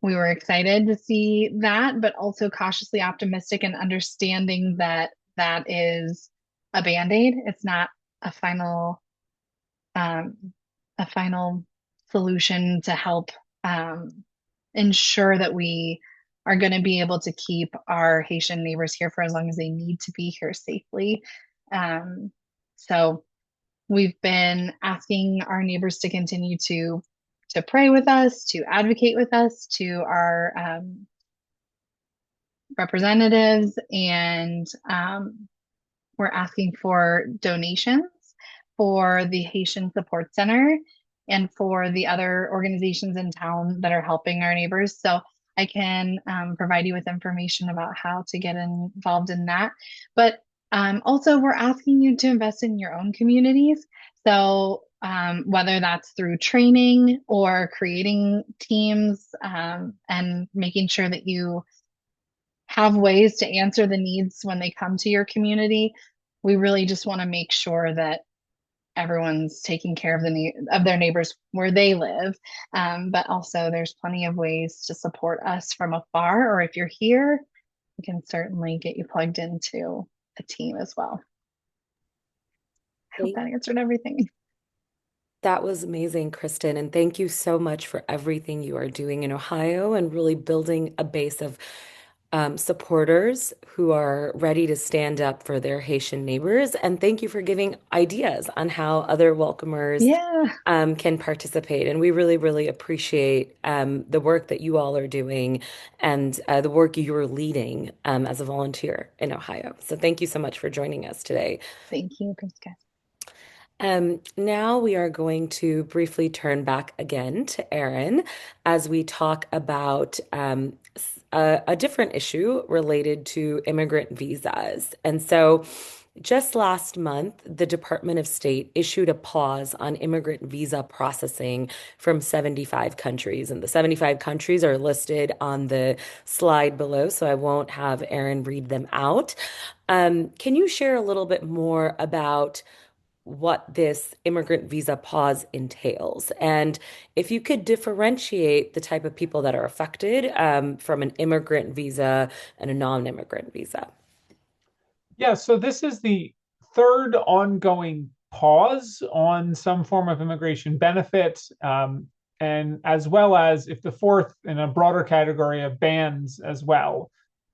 we were excited to see that, but also cautiously optimistic and understanding that that is a band-aid. It's not a final, um, a final solution to help ensure that we are going to be able to keep our Haitian neighbors here for as long as they need to be here safely. So we've been asking our neighbors to continue to pray with us, to advocate with us, to our representatives, and we're asking for donations for the Haitian Support Center and for the other organizations in town that are helping our neighbors. So I can provide you with information about how to get involved in that. But also, we're asking you to invest in your own communities. So whether that's through training or creating teams and making sure that you have ways to answer the needs when they come to your community, we really just want to make sure that everyone's taking care of their neighbors where they live. But also there's plenty of ways to support us from afar, or if you're here, we can certainly get you plugged into a team as well. I hope that answered everything. That was amazing, Kristen. And thank you so much for everything you are doing in Ohio and really building a base of supporters who are ready to stand up for their Haitian neighbors. And thank you for giving ideas on how other welcomers can participate. And we really, really appreciate the work that you all are doing and the work you are leading as a volunteer in Ohio. So thank you so much for joining us today. Thank you. Thanks, guys. Now we are going to briefly turn back again to Erin as we talk about a different issue related to immigrant visas. And so just last month, the Department of State issued a pause on immigrant visa processing from 75 countries. And the 75 countries are listed on the slide below, so I won't have Erin read them out. Can you share a little bit more about what this immigrant visa pause entails? And if you could differentiate the type of people that are affected from an immigrant visa and a non-immigrant visa. Yeah, so this is the third ongoing pause on some form of immigration benefit, and as well as, if the fourth in a broader category of bans as well.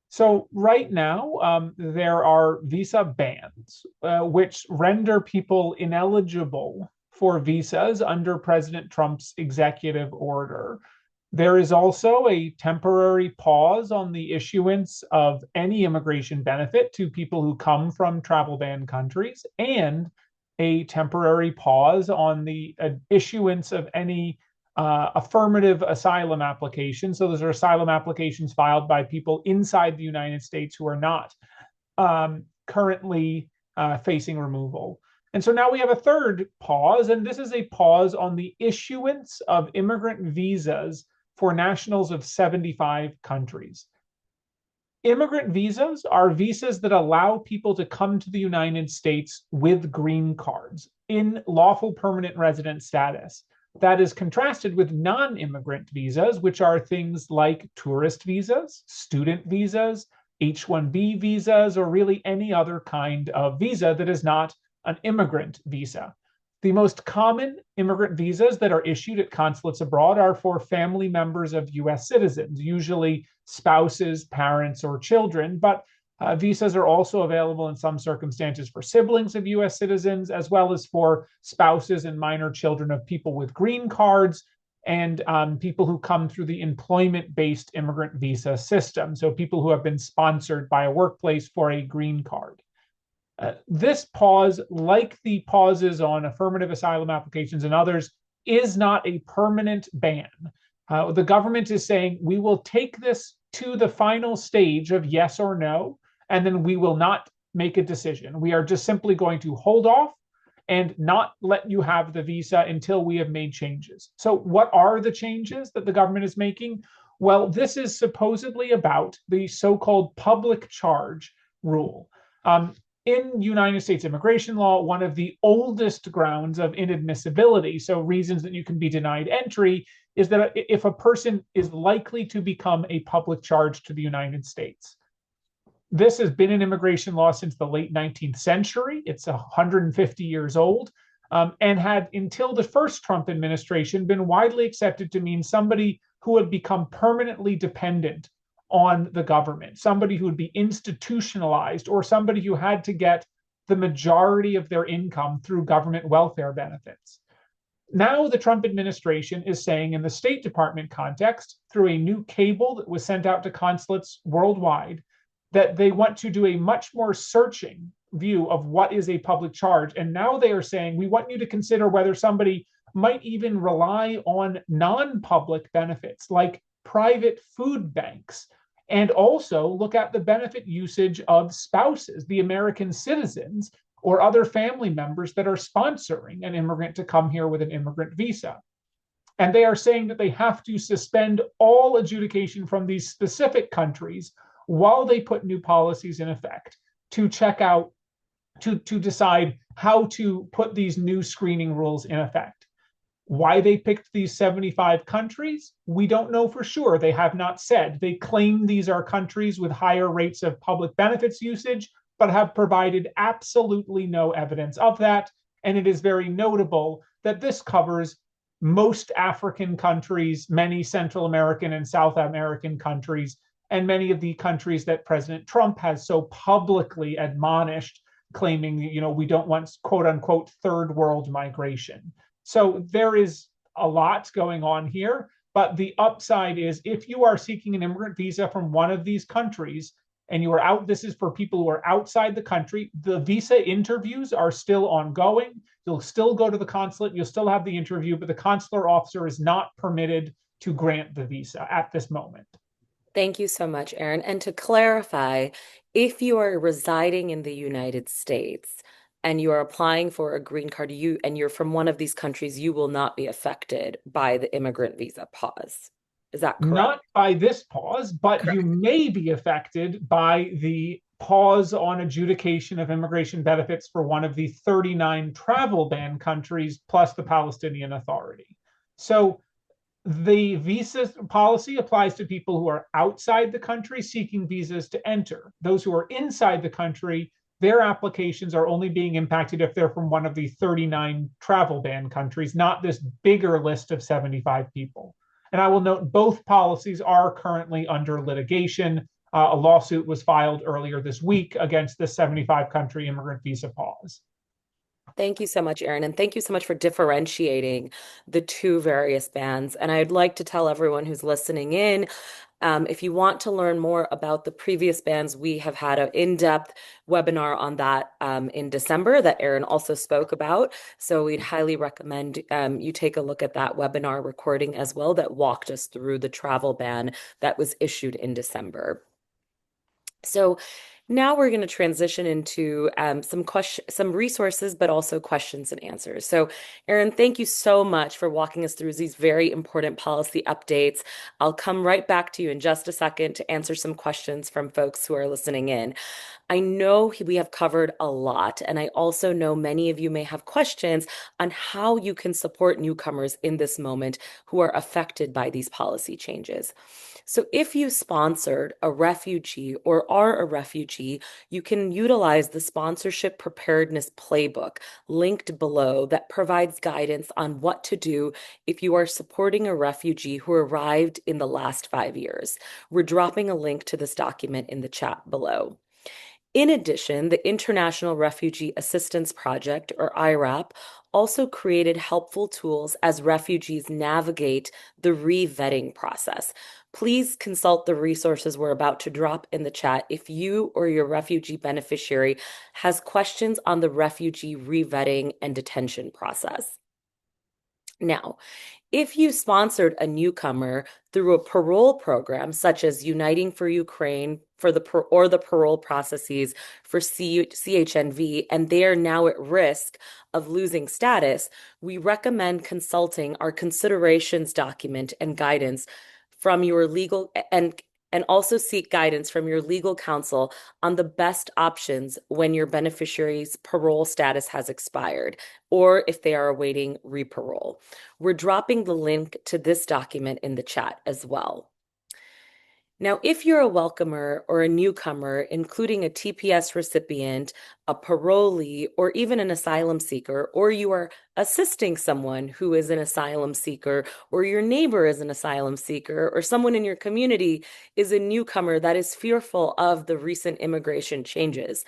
So right now, there are visa bans, which render people ineligible for visas under President Trump's executive order. There is also a temporary pause on the issuance of any immigration benefit to people who come from travel ban countries, and a temporary pause on the issuance of any affirmative asylum applications. So those are asylum applications filed by people inside the United States who are not currently facing removal. And so now we have a third pause, and this is a pause on the issuance of immigrant visas for nationals of 75 countries. Immigrant visas are visas that allow people to come to the United States with green cards in lawful permanent resident status. That is contrasted with non-immigrant visas, which are things like tourist visas, student visas, H-1B visas, or really any other kind of visa that is not an immigrant visa. The most common immigrant visas that are issued at consulates abroad are for family members of US citizens, usually spouses, parents, or children, but visas are also available in some circumstances for siblings of US citizens, as well as for spouses and minor children of people with green cards and people who come through the employment-based immigrant visa system. So people who have been sponsored by a workplace for a green card. This pause, like the pauses on affirmative asylum applications and others, is not a permanent ban. The government is saying we will take this to the final stage of yes or no, and then we will not make a decision. We are just simply going to hold off and not let you have the visa until we have made changes. So, what are the changes that the government is making? Well, this is supposedly about the so-called public charge rule. In United States immigration law, one of the oldest grounds of inadmissibility, so reasons that you can be denied entry, is that if a person is likely to become a public charge to the United States. This has been in immigration law since the late 19th century. It's 150 years old, and had, until the first Trump administration, been widely accepted to mean somebody who had become permanently dependent on the government, somebody who would be institutionalized, or somebody who had to get the majority of their income through government welfare benefits. Now the Trump administration is saying, in the State Department context, through a new cable that was sent out to consulates worldwide, that they want to do a much more searching view of what is a public charge. And now they are saying, we want you to consider whether somebody might even rely on non-public benefits like private food banks, and also look at the benefit usage of spouses, the American citizens, or other family members that are sponsoring an immigrant to come here with an immigrant visa. And they are saying that they have to suspend all adjudication from these specific countries while they put new policies in effect to check out, to decide how to put these new screening rules in effect. Why they picked these 75 countries, we don't know for sure. They have not said. They claim these are countries with higher rates of public benefits usage, but have provided absolutely no evidence of that. And it is very notable that this covers most African countries, many Central American and South American countries, and many of the countries that President Trump has so publicly admonished, claiming, we don't want, quote unquote, third world migration. So there is a lot going on here, but the upside is, if you are seeking an immigrant visa from one of these countries and you are out, this is for people who are outside the country, the visa interviews are still ongoing. You'll still go to the consulate, you'll still have the interview, but the consular officer is not permitted to grant the visa at this moment. Thank you so much, Aaron. And to clarify, if you are residing in the United States and you are applying for a green card, and you're from one of these countries, you will not be affected by the immigrant visa pause. Is that correct? Not by this pause, but correct. You may be affected by the pause on adjudication of immigration benefits for one of the 39 travel ban countries, plus the Palestinian Authority. So the visa policy applies to people who are outside the country seeking visas to enter. Those who are inside the country, their applications are only being impacted if they're from one of the 39 travel ban countries, not this bigger list of 75 people. And I will note both policies are currently under litigation. A lawsuit was filed earlier this week against the 75 country immigrant visa pause. Thank you so much, Erin, and thank you so much for differentiating the two various bans. And I'd like to tell everyone who's listening in, if you want to learn more about the previous bans, we have had an in-depth webinar on that in December that Erin also spoke about. So we'd highly recommend you take a look at that webinar recording as well that walked us through the travel ban that was issued in December. So now we're going to transition into some resources, but also questions and answers. So, Erin, thank you so much for walking us through these very important policy updates. I'll come right back to you in just a second to answer some questions from folks who are listening in. I know we have covered a lot, and I also know many of you may have questions on how you can support newcomers in this moment who are affected by these policy changes. So if you sponsored a refugee or are a refugee, you can utilize the sponsorship preparedness playbook linked below that provides guidance on what to do if you are supporting a refugee who arrived in the last 5 years. We're dropping a link to this document in the chat below. In addition, the International Refugee Assistance Project, or IRAP, also created helpful tools as refugees navigate the re-vetting process. Please consult the resources we're about to drop in the chat if you or your refugee beneficiary has questions on the refugee re-vetting and detention process. Now, if you sponsored a newcomer through a parole program, such as Uniting for Ukraine for the parole processes for CHNV, and they are now at risk of losing status, we recommend consulting our considerations document and guidance from your legal and also seek guidance from your legal counsel on the best options when your beneficiary's parole status has expired or if they are awaiting reparole. We're dropping the link to this document in the chat as well. Now, if you're a welcomer or a newcomer, including a TPS recipient, a parolee, or even an asylum seeker, or you are assisting someone who is an asylum seeker, or your neighbor is an asylum seeker, or someone in your community is a newcomer that is fearful of the recent immigration changes,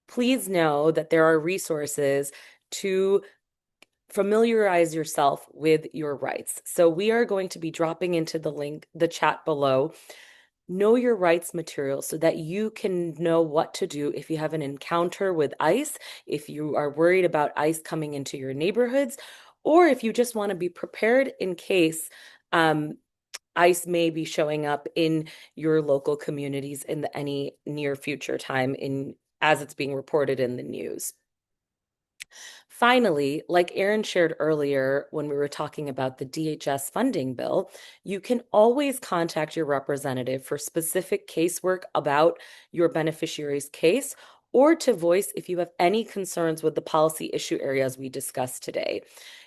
please know that there are resources to familiarize yourself with your rights. So we are going to be dropping into the chat below, know your rights material so that you can know what to do if you have an encounter with ICE, if you are worried about ICE coming into your neighborhoods, or if you just want to be prepared in case ICE may be showing up in your local communities in any near future time as it's being reported in the news. Finally, like Aaron shared earlier when we were talking about the DHS funding bill, you can always contact your representative for specific casework about your beneficiary's case or to voice if you have any concerns with the policy issue areas we discussed today.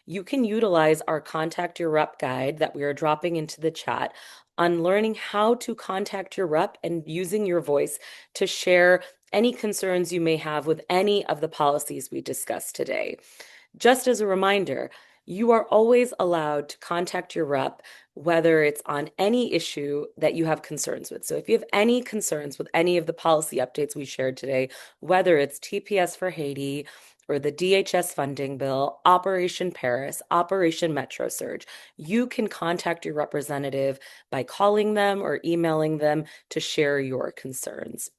You can utilize our Contact Your Rep guide that we are dropping into the chat on learning how to contact your rep and using your voice to share any concerns you may have with any of the policies we discussed today. Just as a reminder, you are always allowed to contact your rep, whether it's on any issue that you have concerns with. So if you have any concerns with any of the policy updates we shared today, whether it's TPS for Haiti or the DHS funding bill, Operation PARRIS, Operation Metro Surge, you can contact your representative by calling them or emailing them to share your concerns.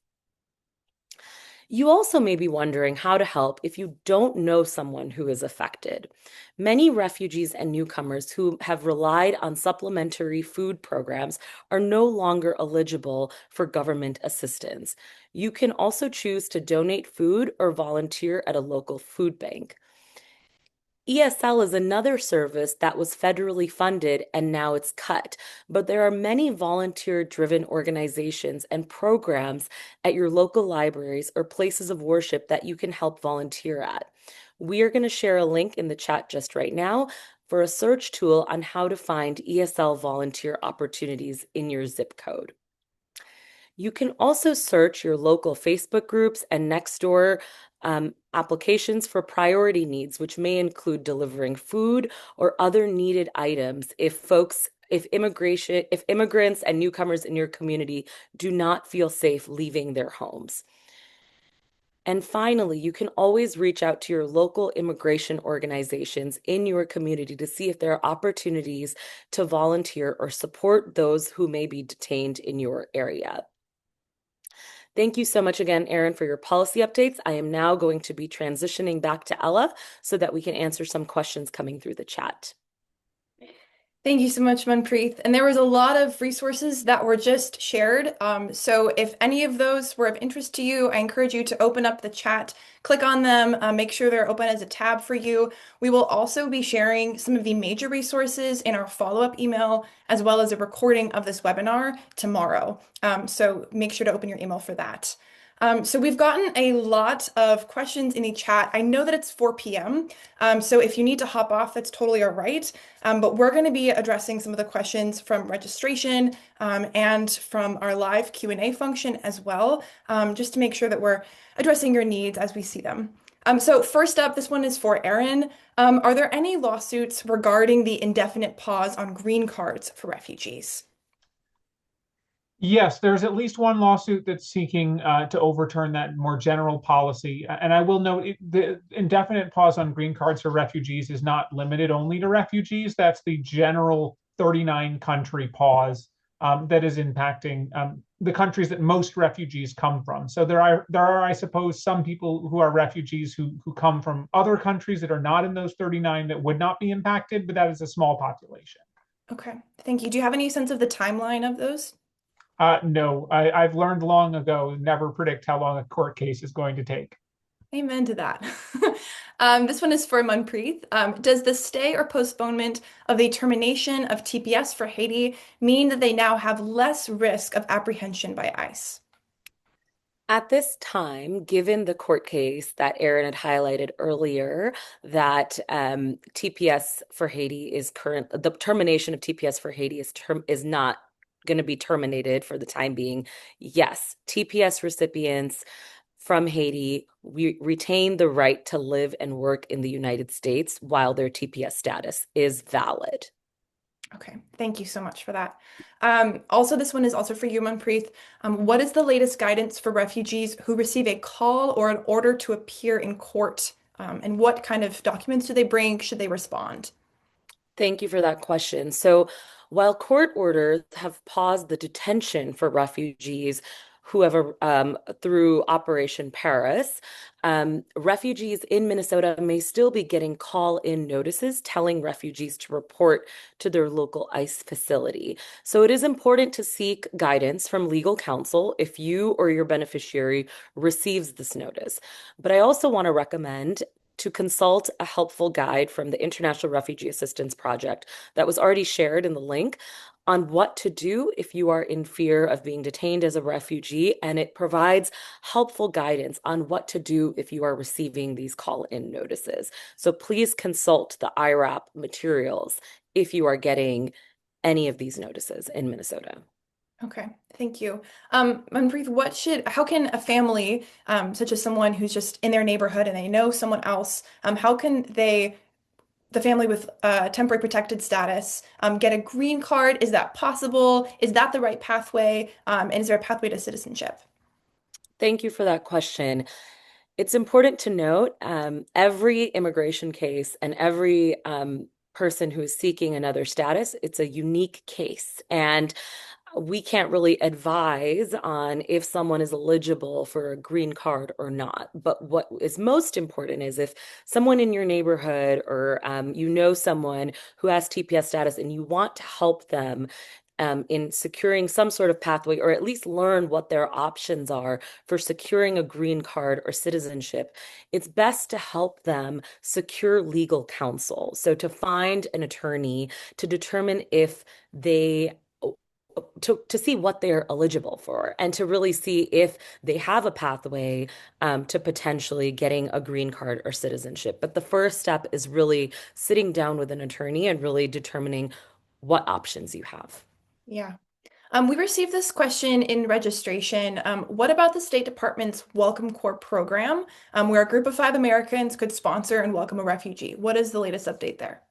You also may be wondering how to help if you don't know someone who is affected. Many refugees and newcomers who have relied on supplementary food programs are no longer eligible for government assistance. You can also choose to donate food or volunteer at a local food bank. ESL is another service that was federally funded and now it's cut, but there are many volunteer-driven organizations and programs at your local libraries or places of worship that you can help volunteer at. We are going to share a link in the chat just right now for a search tool on how to find ESL volunteer opportunities in your zip code. You can also search your local Facebook groups and Nextdoor applications for priority needs, which may include delivering food or other needed items if immigrants and newcomers in your community do not feel safe leaving their homes. And finally, you can always reach out to your local immigration organizations in your community to see if there are opportunities to volunteer or support those who may be detained in your area. Thank you so much again, Aaron, for your policy updates. I am now going to be transitioning back to Ella so that we can answer some questions coming through the chat. Thank you so much, Manpreet. And there was a lot of resources that were just shared. So if any of those were of interest to you, I encourage you to open up the chat, click on them, make sure they're open as a tab for you. We will also be sharing some of the major resources in our follow-up email, as well as a recording of this webinar tomorrow. So make sure to open your email for that. So we've gotten a lot of questions in the chat. I know that it's 4 p.m. So if you need to hop off, that's totally all right. But we're going to be addressing some of the questions from registration and from our live Q&A function as well, just to make sure that we're addressing your needs as we see them. So first up, this one is for Erin. Are there any lawsuits regarding the indefinite pause on green cards for refugees? Yes, there's at least one lawsuit that's seeking to overturn that more general policy. And I will note the indefinite pause on green cards for refugees is not limited only to refugees. That's the general 39 country pause that is impacting the countries that most refugees come from. So there are, I suppose, some people who are refugees who come from other countries that are not in those 39 that would not be impacted, but that is a small population. Okay, thank you. Do you have any sense of the timeline of those? No, I've learned long ago, never predict how long a court case is going to take. Amen to that. This one is for Manpreet. Does the stay or postponement of the termination of TPS for Haiti mean that they now have less risk of apprehension by ICE? At this time, given the court case that Aaron had highlighted earlier, that TPS for Haiti is the termination of TPS for Haiti is not going to be terminated for the time being. Yes, TPS recipients from Haiti retain the right to live and work in the United States while their TPS status is valid. Okay, thank you so much for that. Also, this one is also for you, Manpreet. What is the latest guidance for refugees who receive a call or an order to appear in court? And what kind of documents do they bring? Should they respond? Thank you for that question. So, while court orders have paused the detention for refugees who have through Operation PARRIS, refugees in Minnesota may still be getting call-in notices telling refugees to report to their local ICE facility. So, it is important to seek guidance from legal counsel if you or your beneficiary receives this notice. But I also want to recommend to consult a helpful guide from the International Refugee Assistance Project that was already shared in the link on what to do if you are in fear of being detained as a refugee. And it provides helpful guidance on what to do if you are receiving these call-in notices. So please consult the IRAP materials if you are getting any of these notices in Minnesota. Okay, thank you. Manpreet, how can a family, such as someone who's just in their neighborhood and they know someone else, how can the family with temporary protected status, get a green card? Is that possible? Is that the right pathway? And is there a pathway to citizenship? Thank you for that question. It's important to note every immigration case and every person who is seeking another status, it's a unique case. And we can't really advise on if someone is eligible for a green card or not. But what is most important is if someone in your neighborhood or you know someone who has TPS status and you want to help them in securing some sort of pathway, or at least learn what their options are for securing a green card or citizenship, it's best to help them secure legal counsel. So to find an attorney to determine if they to see what they're eligible for and to really see if they have a pathway to potentially getting a green card or citizenship. But the first step is really sitting down with an attorney and really determining what options you have. Yeah. We received this question in registration. What about the State Department's Welcome Corps program, where a group of 5 Americans could sponsor and welcome a refugee? What is the latest update there?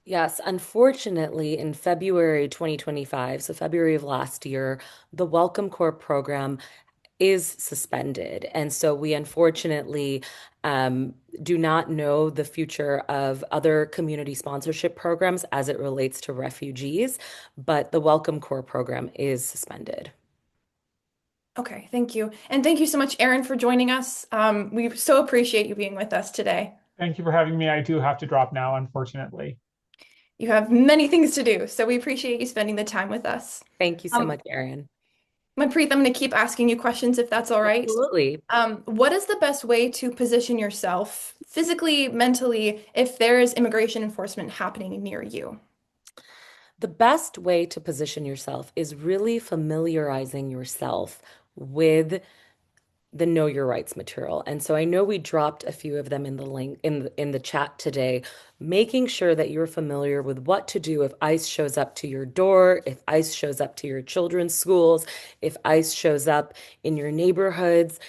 Yes, unfortunately, in February 2025, so February of last year, the Welcome Corps program is suspended. And so we unfortunately do not know the future of other community sponsorship programs as it relates to refugees, but the Welcome Corps program is suspended. Okay, thank you. And thank you so much, Erin, for joining us. We so appreciate you being with us today. Thank you for having me. I do have to drop now, unfortunately. You have many things to do, so we appreciate you spending the time with us. Thank you so much, Erin. Manpreet, I'm going to keep asking you questions if that's all right. Absolutely. What is the best way to position yourself physically, mentally, if there is immigration enforcement happening near you? The best way to position yourself is really familiarizing yourself with the Know Your Rights material. And so I know we dropped a few of them in the link in the chat today, making sure that you're familiar with what to do if ICE shows up to your door, if ICE shows up to your children's schools, if ICE shows up in your neighborhoods.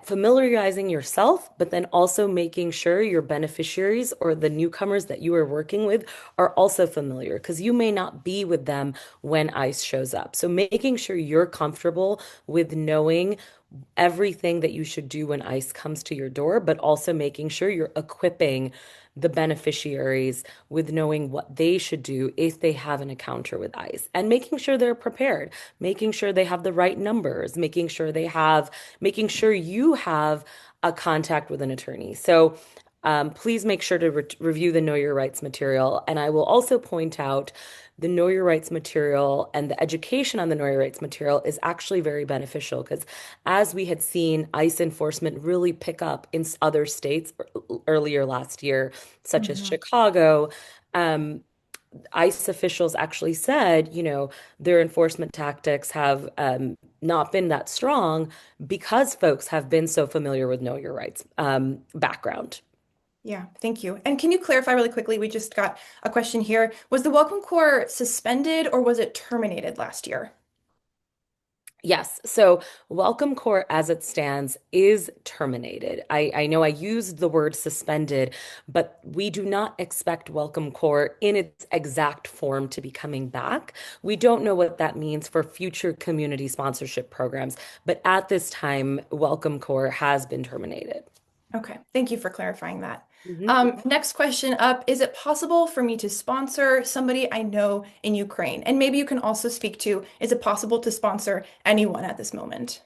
Familiarizing yourself, but then also making sure your beneficiaries or the newcomers that you are working with are also familiar because you may not be with them when ICE shows up. So making sure you're comfortable with knowing everything that you should do when ICE comes to your door, but also making sure you're equipping the beneficiaries with knowing what they should do if they have an encounter with ICE and making sure they're prepared, making sure they have the right numbers, making sure you have a contact with an attorney. So please make sure to review the Know Your Rights material. And I will also point out the Know Your Rights material and the education on the Know Your Rights material is actually very beneficial because as we had seen ICE enforcement really pick up in other states earlier last year, such as Mhm. Chicago, um, ICE officials actually said, their enforcement tactics have not been that strong because folks have been so familiar with Know Your Rights background. Yeah, thank you. And can you clarify really quickly? We just got a question here. Was the Welcome Corps suspended or was it terminated last year? Yes. So Welcome Court as it stands is terminated. I know I used the word suspended, but we do not expect Welcome Court in its exact form to be coming back. We don't know what that means for future community sponsorship programs, but at this time, Welcome Court has been terminated. Okay, thank you for clarifying that. Mhm. Next question up, is it possible for me to sponsor somebody I know in Ukraine? And maybe you can also speak to, is it possible to sponsor anyone at this moment?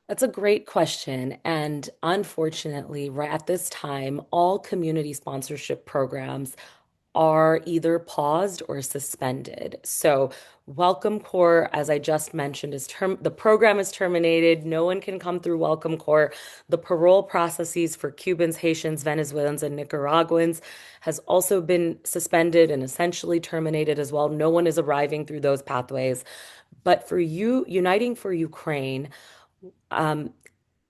That's a great question. And unfortunately, right at this time, all community sponsorship programs are either paused or suspended. So, Welcome Corps, as I just mentioned, the program is terminated. No one can come through Welcome Corps. The parole processes for Cubans, Haitians, Venezuelans, and Nicaraguans has also been suspended and essentially terminated as well. No one is arriving through those pathways. But for you, Uniting for Ukraine, um,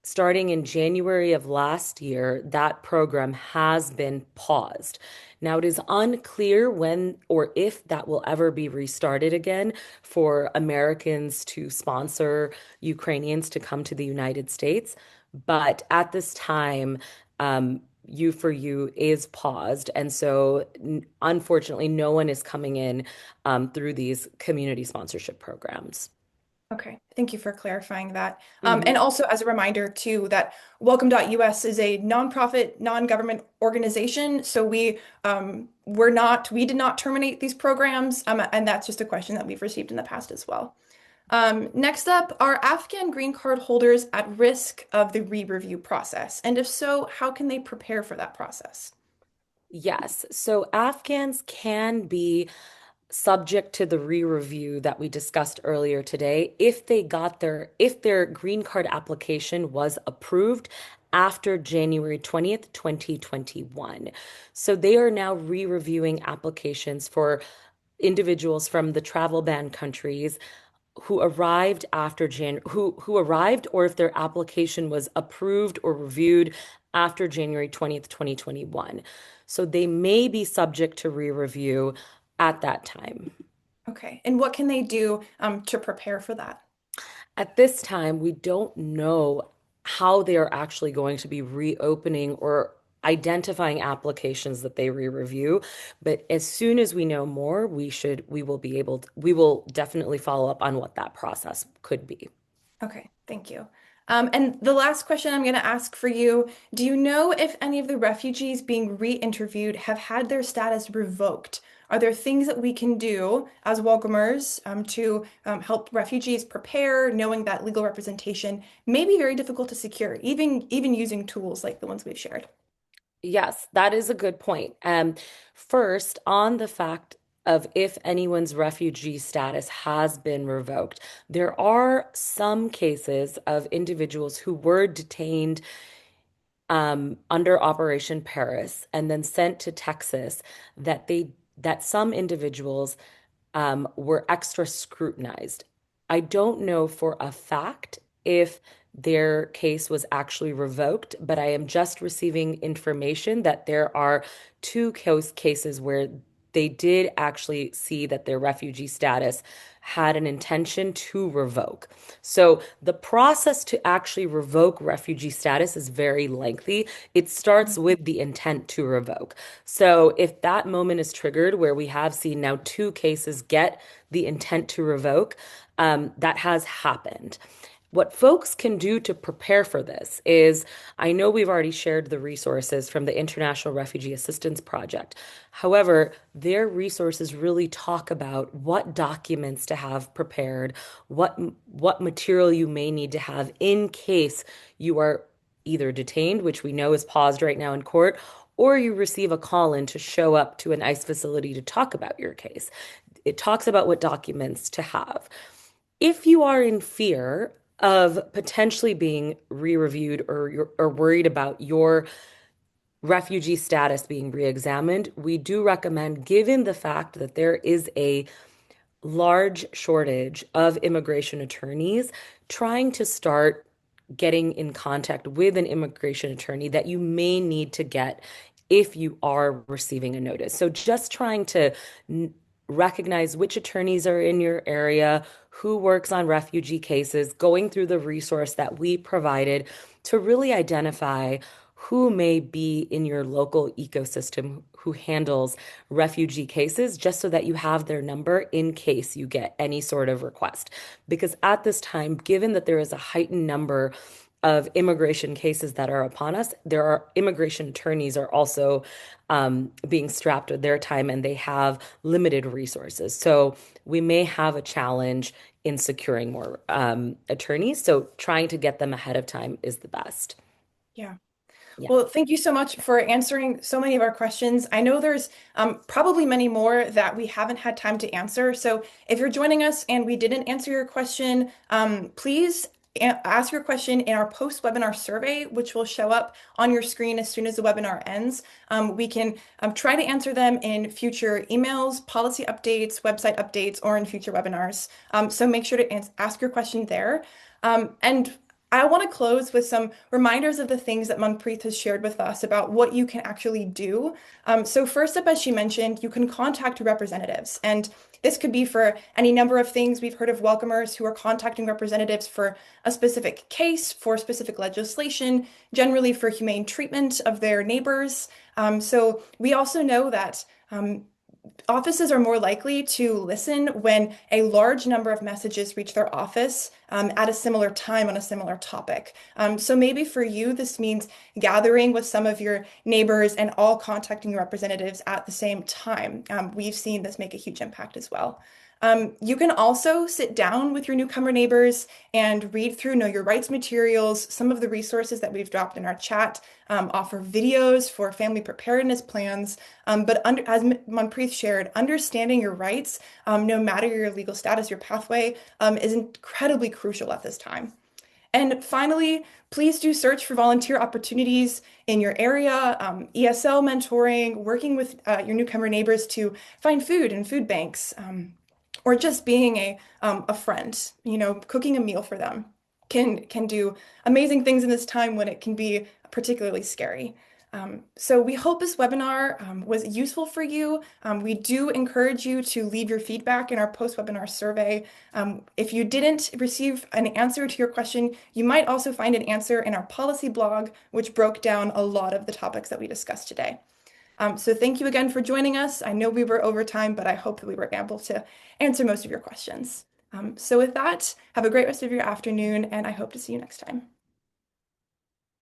starting in January of last year, that program has been paused. Now, it is unclear when or if that will ever be restarted again for Americans to sponsor Ukrainians to come to the United States. But at this time, U for You is paused. And so, unfortunately, no one is coming in through these community sponsorship programs. Okay, thank you for clarifying that. And Mhm. also as a reminder too that Welcome.us is a nonprofit, non-government organization. So we did not terminate these programs. And that's just a question that we've received in the past as well. Next up, are Afghan green card holders at risk of the re-review process? And if so, how can they prepare for that process? Yes. So Afghans can be subject to the re-review that we discussed earlier today if their green card application was approved after January 20th, 2021. So they are now re-reviewing applications for individuals from the travel ban countries who arrived after who arrived or if their application was approved or reviewed after January 20th, 2021. So they may be subject to re-review at that time. Okay, and what can they do to prepare for that? At this time, we don't know how they are actually going to be reopening or identifying applications that they re-review. But as soon as we know more, we will definitely follow up on what that process could be. Okay, thank you. And the last question I'm going to ask for you, do you know if any of the refugees being re-interviewed have had their status revoked? Are there things that we can do as welcomers to help refugees prepare, knowing that legal representation may be very difficult to secure, even using tools like the ones we've shared? Yes, that is a good point. First, on the fact of if anyone's refugee status has been revoked, there are some cases of individuals who were detained under Operation Paris and then sent to Texas that some individuals were extra scrutinized. I don't know for a fact if their case was actually revoked, but I am just receiving information that there are two cases where they did actually see that their refugee status had an intention to revoke. So the process to actually revoke refugee status is very lengthy. It starts with the intent to revoke. So if that moment is triggered where we have seen now two cases get the intent to revoke, that has happened. What folks can do to prepare for this is I know we've already shared the resources from the International Refugee Assistance Project. However, their resources really talk about what documents to have prepared, what material you may need to have in case you are either detained, which we know is paused right now in court, or you receive a call in to show up to an ICE facility to talk about your case. It talks about what documents to have. If you are in fear of potentially being re-reviewed or you're or worried about your refugee status being re-examined, we do recommend, given the fact that there is a large shortage of immigration attorneys, trying to start getting in contact with an immigration attorney that you may need to get if you are receiving a notice. So just trying to recognize which attorneys are in your area, who works on refugee cases, going through the resource that we provided to really identify who may be in your local ecosystem who handles refugee cases, just so that you have their number in case you get any sort of request. Because at this time, given that there is a heightened number of immigration cases that are upon us, there are immigration attorneys are also being strapped with their time and they have limited resources. So we may have a challenge in securing more attorneys. So trying to get them ahead of time is the best. Yeah. Yeah. Well, thank you so much for answering so many of our questions. I know there's probably many more that we haven't had time to answer. So if you're joining us and we didn't answer your question, please ask your question in our post-webinar survey, which will show up on your screen as soon as the webinar ends. We can try to answer them in future emails, policy updates, website updates, or in future webinars. So make sure to ask your question there. And I want to close with some reminders of the things that Manpreet has shared with us about what you can actually do. So first up, as she mentioned, you can contact representatives. And this could be for any number of things. We've heard of welcomers who are contacting representatives for a specific case, for specific legislation, generally for humane treatment of their neighbors. So we also know that offices are more likely to listen when a large number of messages reach their office at a similar time on a similar topic. So maybe for you, this means gathering with some of your neighbors and all contacting your representatives at the same time. We've seen this make a huge impact as well. You can also sit down with your newcomer neighbors and read through Know Your Rights materials. Some of the resources that we've dropped in our chat offer videos for family preparedness plans. But as Manpreet shared, understanding your rights, no matter your legal status, your pathway, is incredibly crucial at this time. And finally, please do search for volunteer opportunities in your area, ESL mentoring, working with your newcomer neighbors to find food in food banks. Or just being a friend, cooking a meal for them can do amazing things in this time when it can be particularly scary. So we hope this webinar was useful for you. We do encourage you to leave your feedback in our post-webinar survey. If you didn't receive an answer to your question, you might also find an answer in our policy blog, which broke down a lot of the topics that we discussed today. So thank you again for joining us. I know we were over time, but I hope that we were able to answer most of your questions. So with that, have a great rest of your afternoon, and I hope to see you next time.